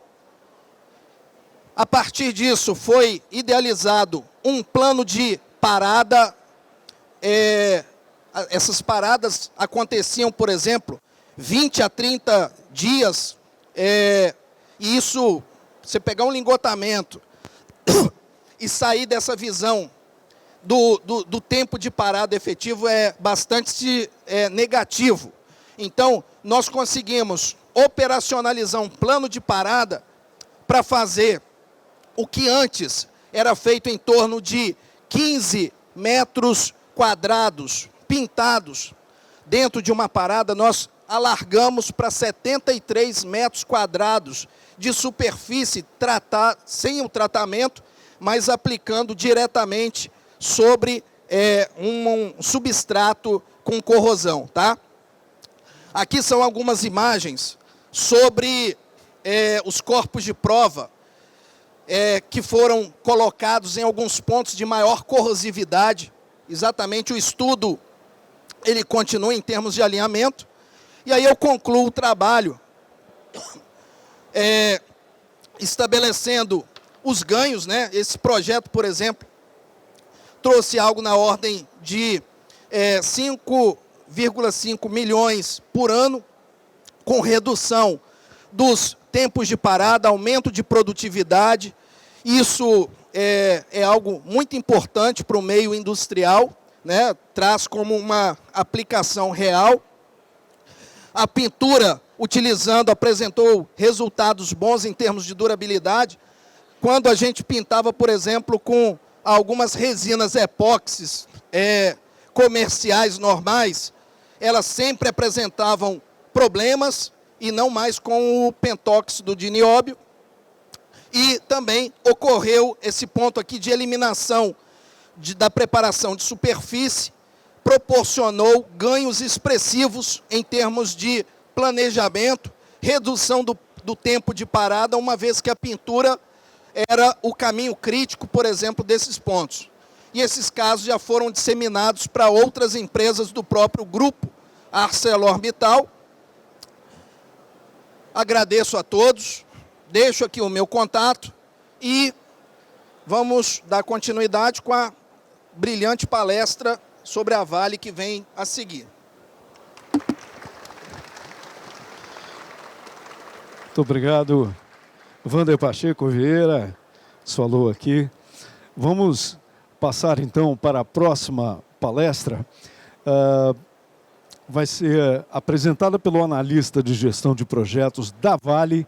A partir disso, foi idealizado um plano de parada. Essas paradas aconteciam, por exemplo, 20 a 30 dias, e isso, você pegar um lingotamento e sair dessa visão do tempo de parada efetivo é bastante negativo. Então, nós conseguimos operacionalizar um plano de parada para fazer o que antes era feito em torno de 15 metros quadrados, pintados dentro de uma parada. Nós alargamos para 73 metros quadrados de superfície sem o tratamento, mas aplicando diretamente sobre um substrato com corrosão. Tá? Aqui são algumas imagens sobre os corpos de prova que foram colocados em alguns pontos de maior corrosividade. Exatamente o estudo ele continua em termos de alinhamento. E aí eu concluo o trabalho estabelecendo os ganhos, né? Esse projeto, por exemplo, trouxe algo na ordem de 5,5 milhões por ano, com redução dos tempos de parada, aumento de produtividade. Isso é algo muito importante para o meio industrial, né? Traz como uma aplicação real. A pintura, apresentou resultados bons em termos de durabilidade. Quando a gente pintava, por exemplo, com algumas resinas epóxis comerciais normais, elas sempre apresentavam problemas, e não mais com o pentóxido de nióbio. E também ocorreu esse ponto aqui de eliminação da preparação de superfície, proporcionou ganhos expressivos em termos de planejamento, redução do tempo de parada, uma vez que a pintura era o caminho crítico, por exemplo, desses pontos. E esses casos já foram disseminados para outras empresas do próprio grupo ArcelorMittal. Agradeço a todos, deixo aqui o meu contato e vamos dar continuidade com a brilhante palestra sobre a Vale que vem a seguir. Muito obrigado, Wander Pacheco Vieira, falou aqui. Vamos passar então para a próxima palestra. Vai ser apresentada pelo analista de gestão de projetos da Vale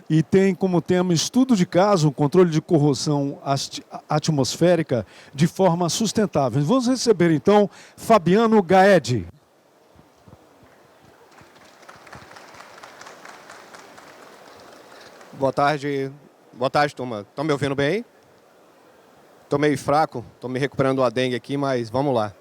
e tem como tema estudo de caso, controle de corrosão atmosférica de forma sustentável. Vamos receber então Fabiano Gaedi. Boa tarde, turma. Estão me ouvindo bem? Estou meio fraco, estou me recuperando da dengue aqui, mas vamos lá.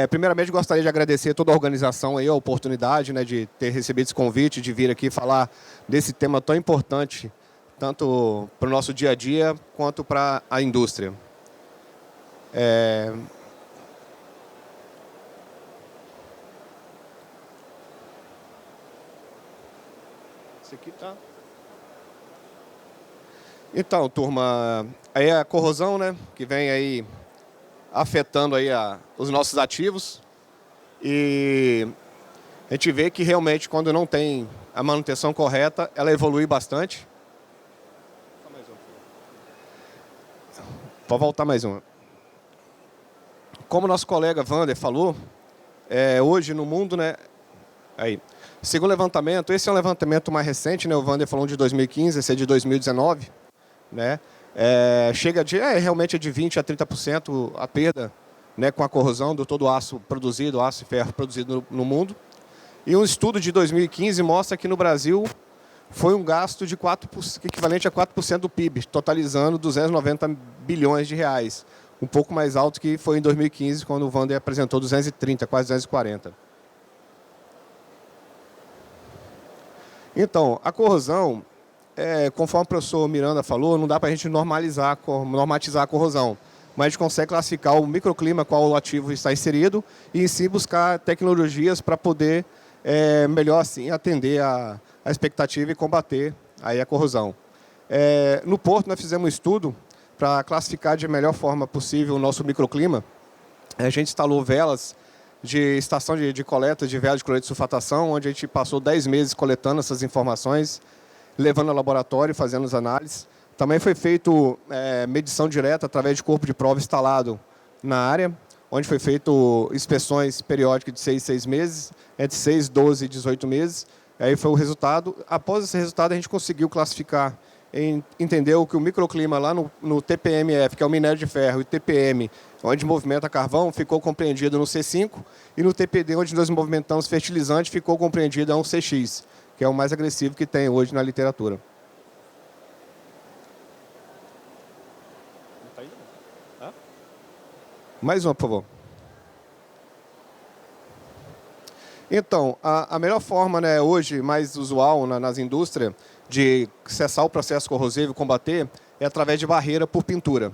Primeiramente, gostaria de agradecer toda a organização aí, a oportunidade, né, de ter recebido esse convite, de vir aqui falar desse tema tão importante, tanto para o nosso dia a dia, quanto para a indústria. Esse aqui tá... Então, turma, aí a corrosão, né, que vem aí afetando aí os nossos ativos, e a gente vê que realmente quando não tem a manutenção correta, ela evolui bastante. Pode voltar mais uma. Como nosso colega Wander falou, hoje no mundo, né, segundo o levantamento, esse é um levantamento mais recente, né, o Wander falou de 2015, esse é de 2019, né? Chega de realmente de 20% a 30% a perda, né, com a corrosão do todo o aço produzido, aço e ferro produzido no mundo. E um estudo de 2015 mostra que no Brasil foi um gasto de equivalente a 4% do PIB, totalizando 290 bilhões de reais. Um pouco mais alto que foi em 2015, quando o Wander apresentou 230, quase 240. Então, a corrosão... conforme o professor Miranda falou, não dá para a gente normatizar a corrosão, mas a gente consegue classificar o microclima qual o ativo está inserido e, em si, buscar tecnologias para poder, melhor assim, atender a expectativa e combater aí a corrosão. No Porto, nós fizemos um estudo para classificar de melhor forma possível o nosso microclima. A gente instalou velas de estação de coleta de velas de cloreto de sulfatação, onde a gente passou 10 meses coletando essas informações, levando ao laboratório, fazendo as análises. Também foi feito medição direta através de corpo de prova instalado na área, onde foi feito inspeções periódicas de 6 em 6 meses, entre 6, 12 e 18 meses. Aí foi o resultado. Após esse resultado, a gente conseguiu classificar, entendeu que o microclima lá no TPMF, que é o minério de ferro, e TPM, onde movimenta carvão, ficou compreendido no C5, e no TPD, onde nós movimentamos fertilizante, ficou compreendido a um CX, que é o mais agressivo que tem hoje na literatura. Mais uma, por favor. Então, a melhor forma, né, hoje, mais usual nas indústrias, de cessar o processo corrosivo e combater, é através de barreira por pintura.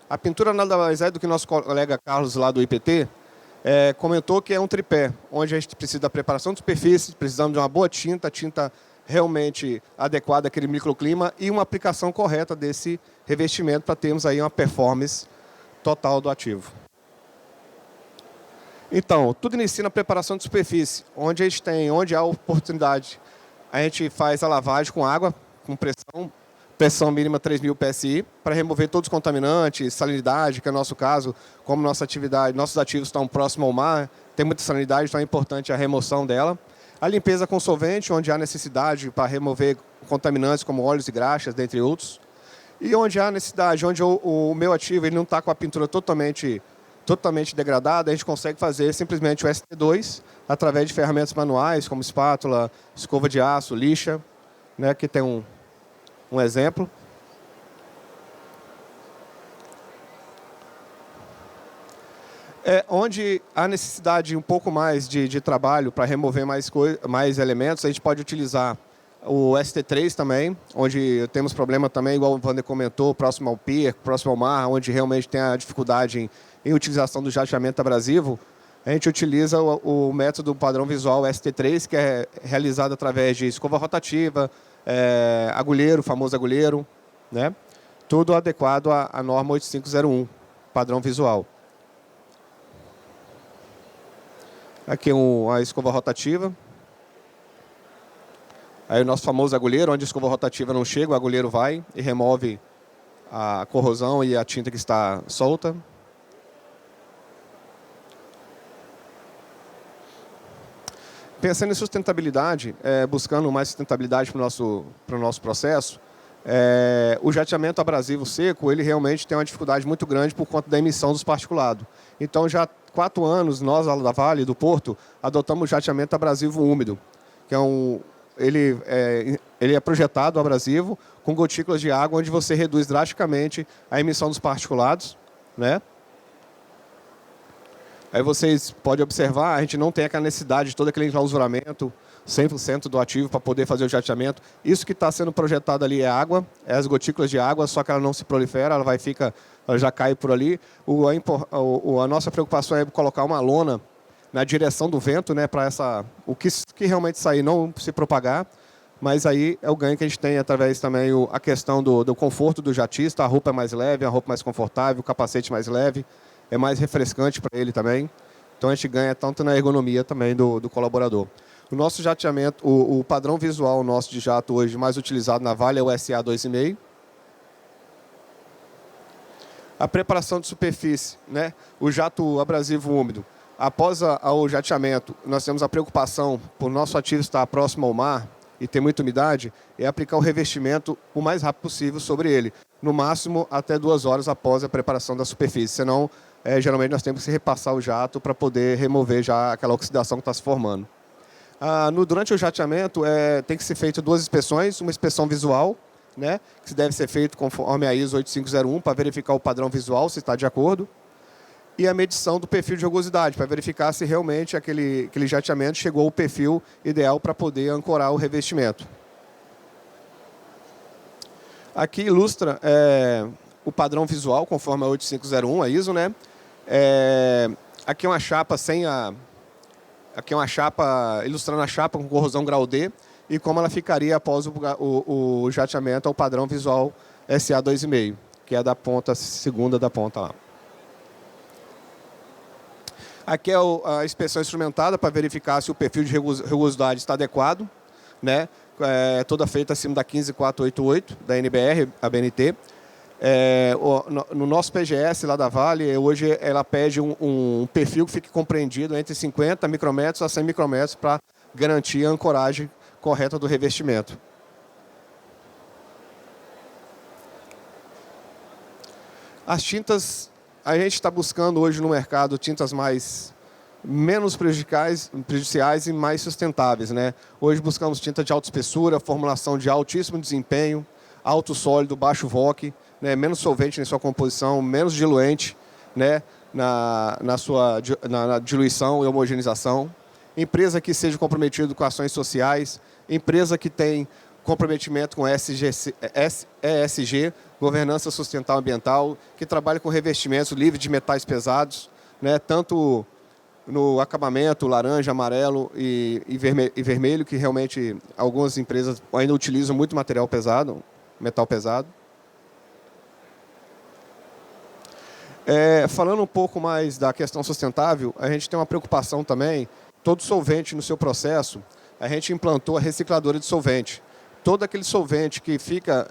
A pintura nada mais é do que nosso colega Carlos, lá do IPT, comentou que é um tripé, onde a gente precisa da preparação de superfície, precisamos de uma boa tinta realmente adequada àquele microclima e uma aplicação correta desse revestimento para termos aí uma performance total do ativo. Então, tudo inicia na preparação de superfície, onde há oportunidade, a gente faz a lavagem com água, com pressão mínima 3.000 PSI, para remover todos os contaminantes, salinidade, que é o nosso caso, como nossos ativos estão próximos ao mar, tem muita salinidade, então é importante a remoção dela. A limpeza com solvente, onde há necessidade para remover contaminantes como óleos e graxas, dentre outros. E onde há necessidade, onde o meu ativo ele não está com a pintura totalmente degradada, a gente consegue fazer simplesmente o ST2 através de ferramentas manuais, como espátula, escova de aço, lixa, né, que tem um exemplo. Onde há necessidade um pouco mais de trabalho para remover mais elementos, a gente pode utilizar o ST3 também, onde temos problema também, igual o Wander comentou, próximo ao pier, próximo ao mar, onde realmente tem a dificuldade em utilização do jateamento abrasivo. A gente utiliza o método padrão visual ST3, que é realizado através de escova rotativa, agulheiro, famoso agulheiro, né? Tudo adequado à norma 8501, padrão visual. Aqui a escova rotativa. Aí o nosso famoso agulheiro, onde a escova rotativa não chega, o agulheiro vai e remove a corrosão e a tinta que está solta. Pensando em sustentabilidade, buscando mais sustentabilidade para o nosso processo, o jateamento abrasivo seco, ele realmente tem uma dificuldade muito grande por conta da emissão dos particulados. Então, já há 4 anos, nós, lá da Vale, do Porto, adotamos o jateamento abrasivo úmido, que ele é projetado abrasivo com gotículas de água, onde você reduz drasticamente a emissão dos particulados, né? Aí vocês podem observar, a gente não tem aquela necessidade de todo aquele enclausuramento, 100% do ativo para poder fazer o jateamento. Isso que está sendo projetado ali é água, é as gotículas de água, só que ela não se prolifera, ela já cai por ali. A nossa preocupação é colocar uma lona na direção do vento, né, para o que realmente sair não se propagar, mas aí é o ganho que a gente tem através também a questão do conforto do jatista, a roupa é mais leve, a roupa mais confortável, o capacete mais leve, é mais refrescante para ele também. Então a gente ganha tanto na ergonomia também do colaborador. O nosso jateamento, o padrão visual nosso de jato hoje mais utilizado na Vale é o SA 2,5. A preparação de superfície, né? O jato abrasivo úmido. Após o jateamento, nós temos a preocupação por nosso ativo estar próximo ao mar e ter muita umidade, é aplicar o revestimento o mais rápido possível sobre ele. No máximo, até 2 horas após a preparação da superfície. Senão, geralmente nós temos que repassar o jato para poder remover já aquela oxidação que está se formando. Durante o jateamento, tem que ser feito 2 inspeções, uma inspeção visual, né, que deve ser feito conforme a ISO 8501 para verificar o padrão visual, se está de acordo, e a medição do perfil de rugosidade, para verificar se realmente aquele jateamento chegou ao perfil ideal para poder ancorar o revestimento. Aqui ilustra o padrão visual, conforme a 8501, a ISO, né? Aqui é uma chapa Aqui é uma chapa, ilustrando a chapa com corrosão grau D e como ela ficaria após o jateamento ao padrão visual SA 2,5, que é da ponta segunda da ponta lá. Aqui é a inspeção instrumentada para verificar se o perfil de rugosidade está adequado, né? Toda feita acima da 15488 da NBR, a BNT. No nosso PGS lá da Vale, hoje ela pede um perfil que fique compreendido entre 50 micrômetros a 100 micrômetros para garantir a ancoragem correta do revestimento. As tintas, a gente está buscando hoje no mercado tintas menos prejudiciais e mais sustentáveis, né? Hoje buscamos tinta de alta espessura, formulação de altíssimo desempenho, alto sólido, baixo VOC, né, menos solvente em sua composição, menos diluente, né, na diluição e homogeneização. Empresa que seja comprometida com ações sociais, empresa que tem comprometimento com ESG, governança sustentável ambiental, que trabalha com revestimentos livres de metais pesados, né, tanto no acabamento laranja, amarelo e vermelho, que realmente algumas empresas ainda utilizam muito material pesado, metal pesado. Falando um pouco mais da questão sustentável, a gente tem uma preocupação também, todo solvente no seu processo, a gente implantou a recicladora de solvente. Todo aquele solvente que fica,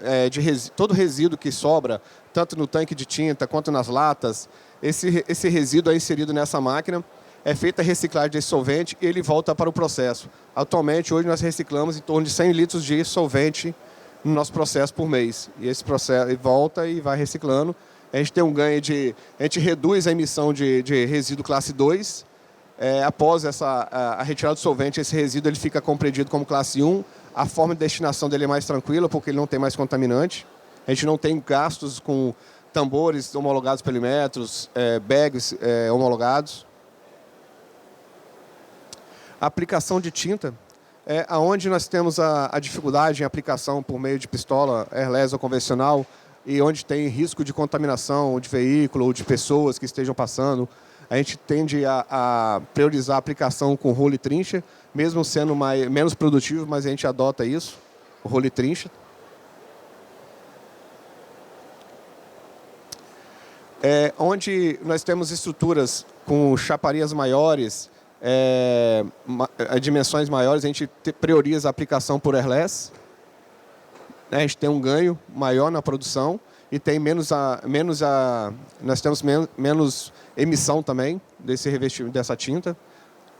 todo resíduo que sobra, tanto no tanque de tinta quanto nas latas, esse resíduo é inserido nessa máquina, é feita a reciclagem desse solvente e ele volta para o processo. Atualmente, hoje nós reciclamos em torno de 100 litros de solvente no nosso processo por mês. E esse processo volta e vai reciclando. A gente tem um ganho a gente reduz a emissão de resíduo classe 2. Após a retirada do solvente, esse resíduo ele fica compreendido como classe 1. A forma de destinação dele é mais tranquila, porque ele não tem mais contaminante. A gente não tem gastos com tambores homologados pelo Inmetros, bags homologados. A aplicação de tinta, onde nós temos a dificuldade em aplicação por meio de pistola, airless ou convencional, e onde tem risco de contaminação de veículo ou de pessoas que estejam passando, a gente tende a priorizar a aplicação com rolo e trincha, mesmo sendo menos produtivo, mas a gente adota isso, o rolo e trincha. Onde nós temos estruturas com chaparias maiores, dimensões maiores, a gente prioriza a aplicação por airless. A gente tem um ganho maior na produção e tem nós temos menos emissão também desse revestimento, dessa tinta.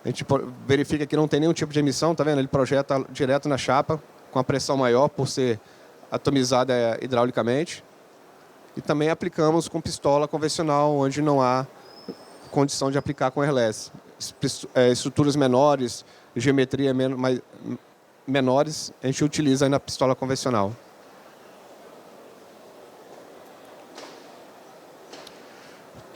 A gente verifica que não tem nenhum tipo de emissão, tá vendo? Ele projeta direto na chapa, com a pressão maior por ser atomizada hidraulicamente. E também aplicamos com pistola convencional, onde não há condição de aplicar com airless. Estruturas menores, geometria menores, a gente utiliza aí na pistola convencional.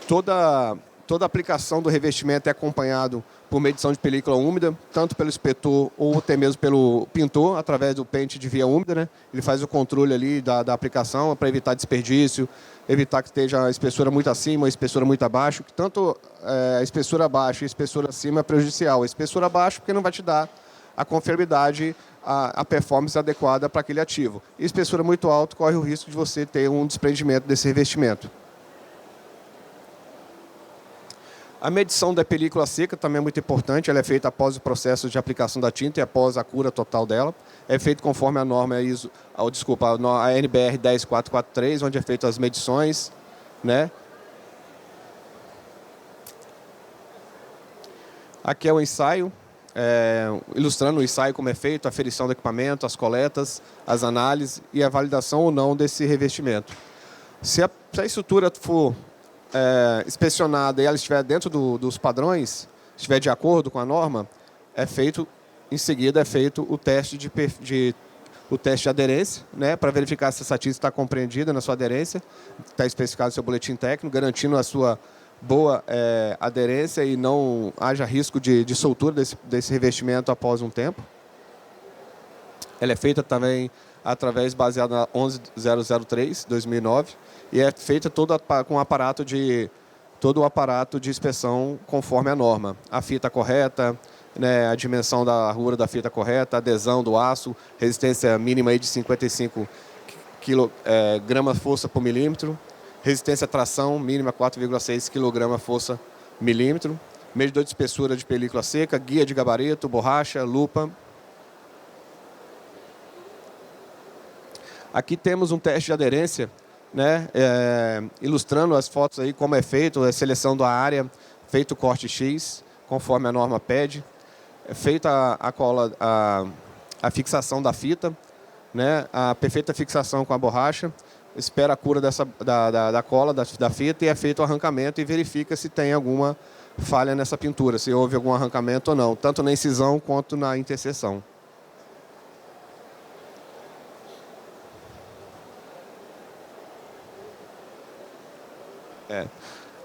Toda aplicação do revestimento é acompanhado por medição de película úmida, tanto pelo inspetor ou até mesmo pelo pintor, através do pente de via úmida, né? Ele faz o controle ali da aplicação para evitar desperdício, evitar que esteja a espessura muito acima, a espessura muito abaixo, que tanto a espessura abaixo e a espessura acima é prejudicial. A espessura abaixo porque não vai te dar a confiabilidade, a performance adequada para aquele ativo. E a espessura muito alta corre o risco de você ter um desprendimento desse revestimento. A medição da película seca também é muito importante, ela é feita após o processo de aplicação da tinta e após a cura total dela. É feito conforme a norma ISO, a NBR 10443, onde é feito as medições, né? Aqui é o ensaio, ilustrando o ensaio como é feito, a aferição do equipamento, as coletas, as análises e a validação ou não desse revestimento. Se a estrutura for inspecionada e ela estiver dentro dos padrões, estiver de acordo com a norma, em seguida é feito o teste de aderência, né, para verificar se essa tinta está compreendida na sua aderência, está especificado no seu boletim técnico, garantindo a sua boa aderência e não haja risco de soltura desse revestimento após um tempo. Ela é feita também baseada na 11003, 2009, e é feita toda com todo o aparato de inspeção conforme a norma. A fita correta, né, a dimensão da largura da fita correta, a adesão do aço, resistência mínima aí de 55 gramas força por milímetro, resistência à tração mínima 4,6 kg força milímetro, medidor de espessura de película seca, guia de gabarito, borracha, lupa. Aqui temos um teste de aderência, né, ilustrando as fotos aí como é feito, a seleção da área, feito o corte X, conforme a norma pede, é feita a fixação da fita, né, a perfeita fixação com a borracha, espera a cura da cola da fita e é feito o arrancamento e verifica se tem alguma falha nessa pintura, se houve algum arrancamento ou não, tanto na incisão quanto na interseção.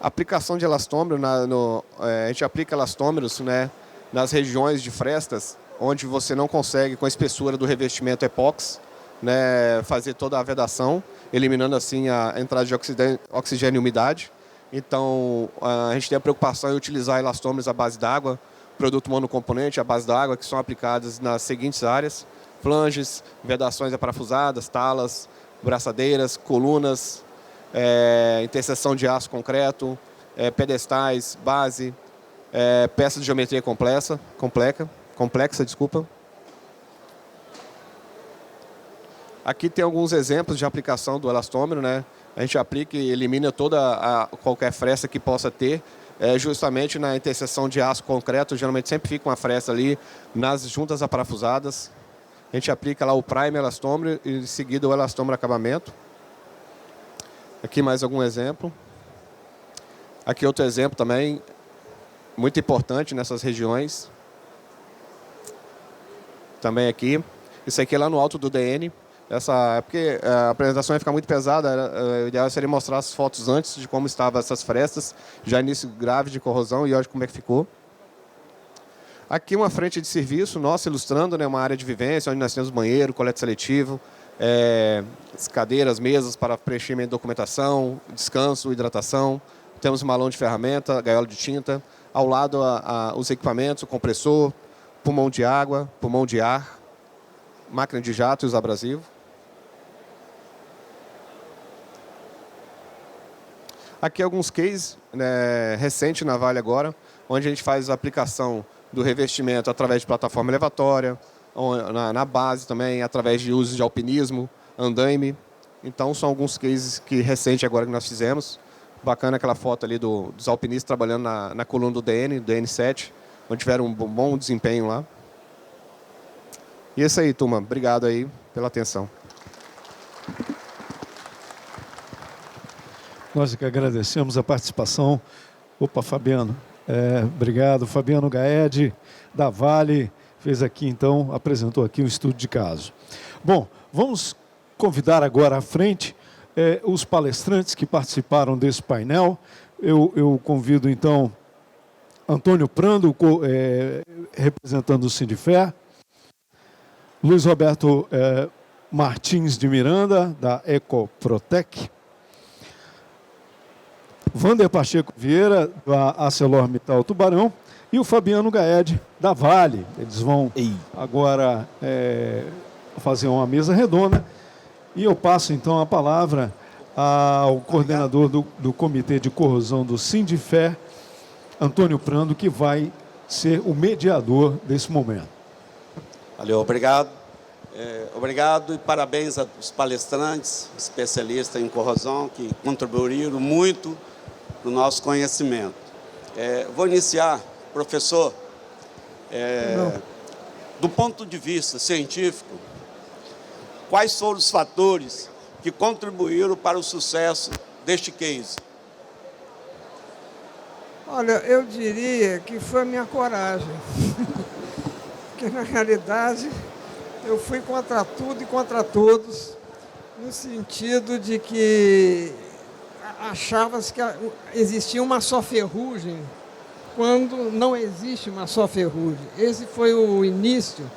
Aplicação de elastômero, a gente aplica elastômeros, né, nas regiões de frestas, onde você não consegue, com a espessura do revestimento epóxi, né, fazer toda a vedação, eliminando assim a entrada de oxigênio e umidade. Então, a gente tem a preocupação em utilizar elastômeros à base d'água, produto monocomponente à base d'água, que são aplicados nas seguintes áreas: flanges, vedações aparafusadas, talas, braçadeiras, colunas, interseção de aço concreto, pedestais, base, peças de geometria complexa. Aqui tem alguns exemplos de aplicação do elastômero, né? A gente aplica e elimina qualquer fresta que possa ter, justamente na interseção de aço concreto. Geralmente sempre fica uma fresta ali nas juntas aparafusadas. A gente aplica lá o prime elastômero e em seguida o elastômero acabamento. Aqui mais algum exemplo. Aqui outro exemplo também, muito importante nessas regiões. Também aqui. Isso aqui é lá no alto do DN. Porque a apresentação ia ficar muito pesada, o ideal seria mostrar as fotos antes de como estavam essas frestas, já início grave de corrosão, e olha como é que ficou. Aqui uma frente de serviço nossa, ilustrando, né, uma área de vivência, onde nós temos banheiro, coleta seletivo, cadeiras, mesas para preenchimento de documentação, descanso, hidratação. Temos malão de ferramenta, gaiola de tinta. Ao lado, os equipamentos, o compressor, pulmão de água, pulmão de ar, máquina de jato e os abrasivos. Aqui alguns cases recentes na Vale agora, onde a gente faz a aplicação do revestimento através de plataforma elevatória, na base também, através de uso de alpinismo, andaime. Então, são alguns cases recentes agora que nós fizemos. Bacana aquela foto ali dos alpinistas trabalhando na coluna do DN7, onde tiveram um bom desempenho lá. E é isso aí, turma. Obrigado aí pela atenção. Nós que agradecemos a participação. Opa, Fabiano. Obrigado. Fabiano Gaed, da Vale, fez aqui, então, apresentou aqui um estudo de caso. Bom, vamos convidar agora à frente os palestrantes que participaram desse painel. Eu convido, então, Antônio Prando, representando o Sindifé, Luiz Roberto Martins de Miranda, da Ecoprotec, Wander Pacheco Vieira, da ArcelorMittal Tubarão, e o Fabiano Gaed, da Vale. Eles vão agora fazer uma mesa redonda, e eu passo então a palavra ao coordenador do Comitê de Corrosão do Sindifé, Antônio Prando, que vai ser o mediador desse momento. Valeu, obrigado. Obrigado e parabéns aos palestrantes, especialistas em corrosão, que contribuíram muito para o nosso conhecimento. Vou iniciar, professor, do ponto de vista científico, quais foram os fatores que contribuíram para o sucesso deste case? Olha, eu diria que foi a minha coragem. Porque, na realidade, eu fui contra tudo e contra todos, no sentido de que achava-se que existia uma só ferrugem, quando não existe uma só ferrugem. Esse foi o início,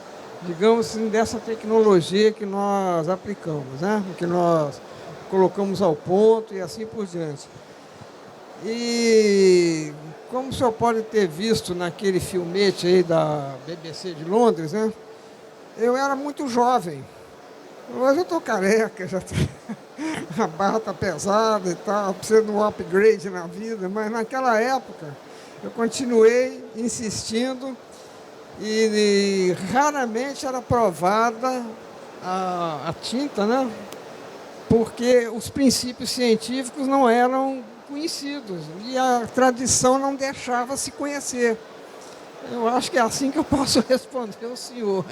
digamos assim, dessa tecnologia que nós aplicamos, né? Que nós colocamos ao ponto e assim por diante. E como o senhor pode ter visto naquele filmete aí da BBC de Londres, né? Eu era muito jovem. Hoje eu estou careca, a barra está pesada e tal, preciso de um upgrade na vida, mas naquela época eu continuei insistindo e raramente era provada a tinta, né? Porque os princípios científicos não eram conhecidos e a tradição não deixava se conhecer. Eu acho que é assim que eu posso responder ao senhor.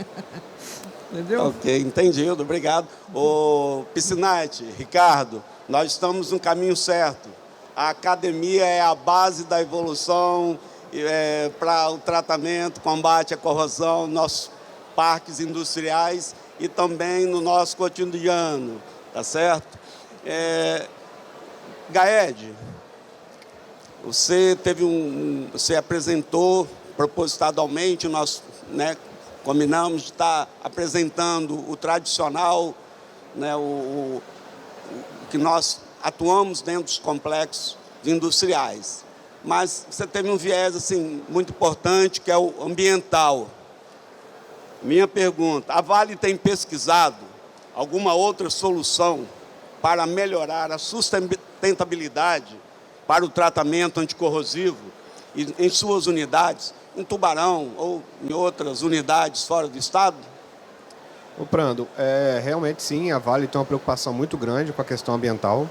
Entendeu? Ok, entendido, obrigado. O Piscinati, Ricardo, nós estamos no caminho certo. A academia é a base da evolução para o tratamento, combate à corrosão, nos nossos parques industriais e também no nosso cotidiano, tá certo? Gaed, você você apresentou propositadamente, nós, né, combinamos de estar apresentando o tradicional, né, o que nós atuamos dentro dos complexos industriais. Mas você teve um viés assim, muito importante, que é o ambiental. Minha pergunta, a Vale tem pesquisado alguma outra solução para melhorar a sustentabilidade para o tratamento anticorrosivo em suas unidades, em Tubarão ou em outras unidades fora do estado? O Prando, realmente sim, a Vale tem uma preocupação muito grande com a questão ambiental.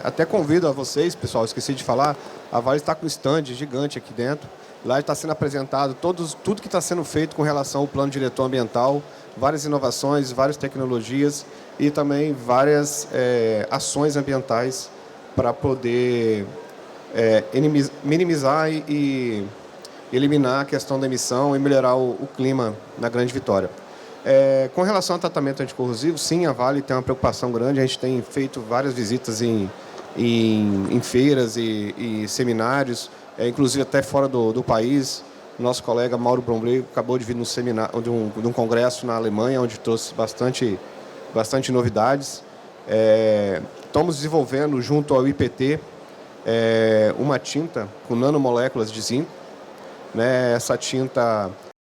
Até convido a vocês, pessoal, esqueci de falar, a Vale está com um stand gigante aqui dentro. Lá está sendo apresentado tudo que está sendo feito com relação ao plano diretor ambiental, várias inovações, várias tecnologias e também várias ações ambientais para poder minimizar e eliminar a questão da emissão e melhorar o clima na Grande Vitória. Com relação ao tratamento anticorrosivo, sim, a Vale tem uma preocupação grande. A gente tem feito várias visitas em feiras e seminários, inclusive até fora do país. Nosso colega Mauro Brombrego acabou de vir de um congresso na Alemanha, onde trouxe bastante novidades. Estamos desenvolvendo, junto ao IPT, uma tinta com nanomoléculas de zinco. Essa tinta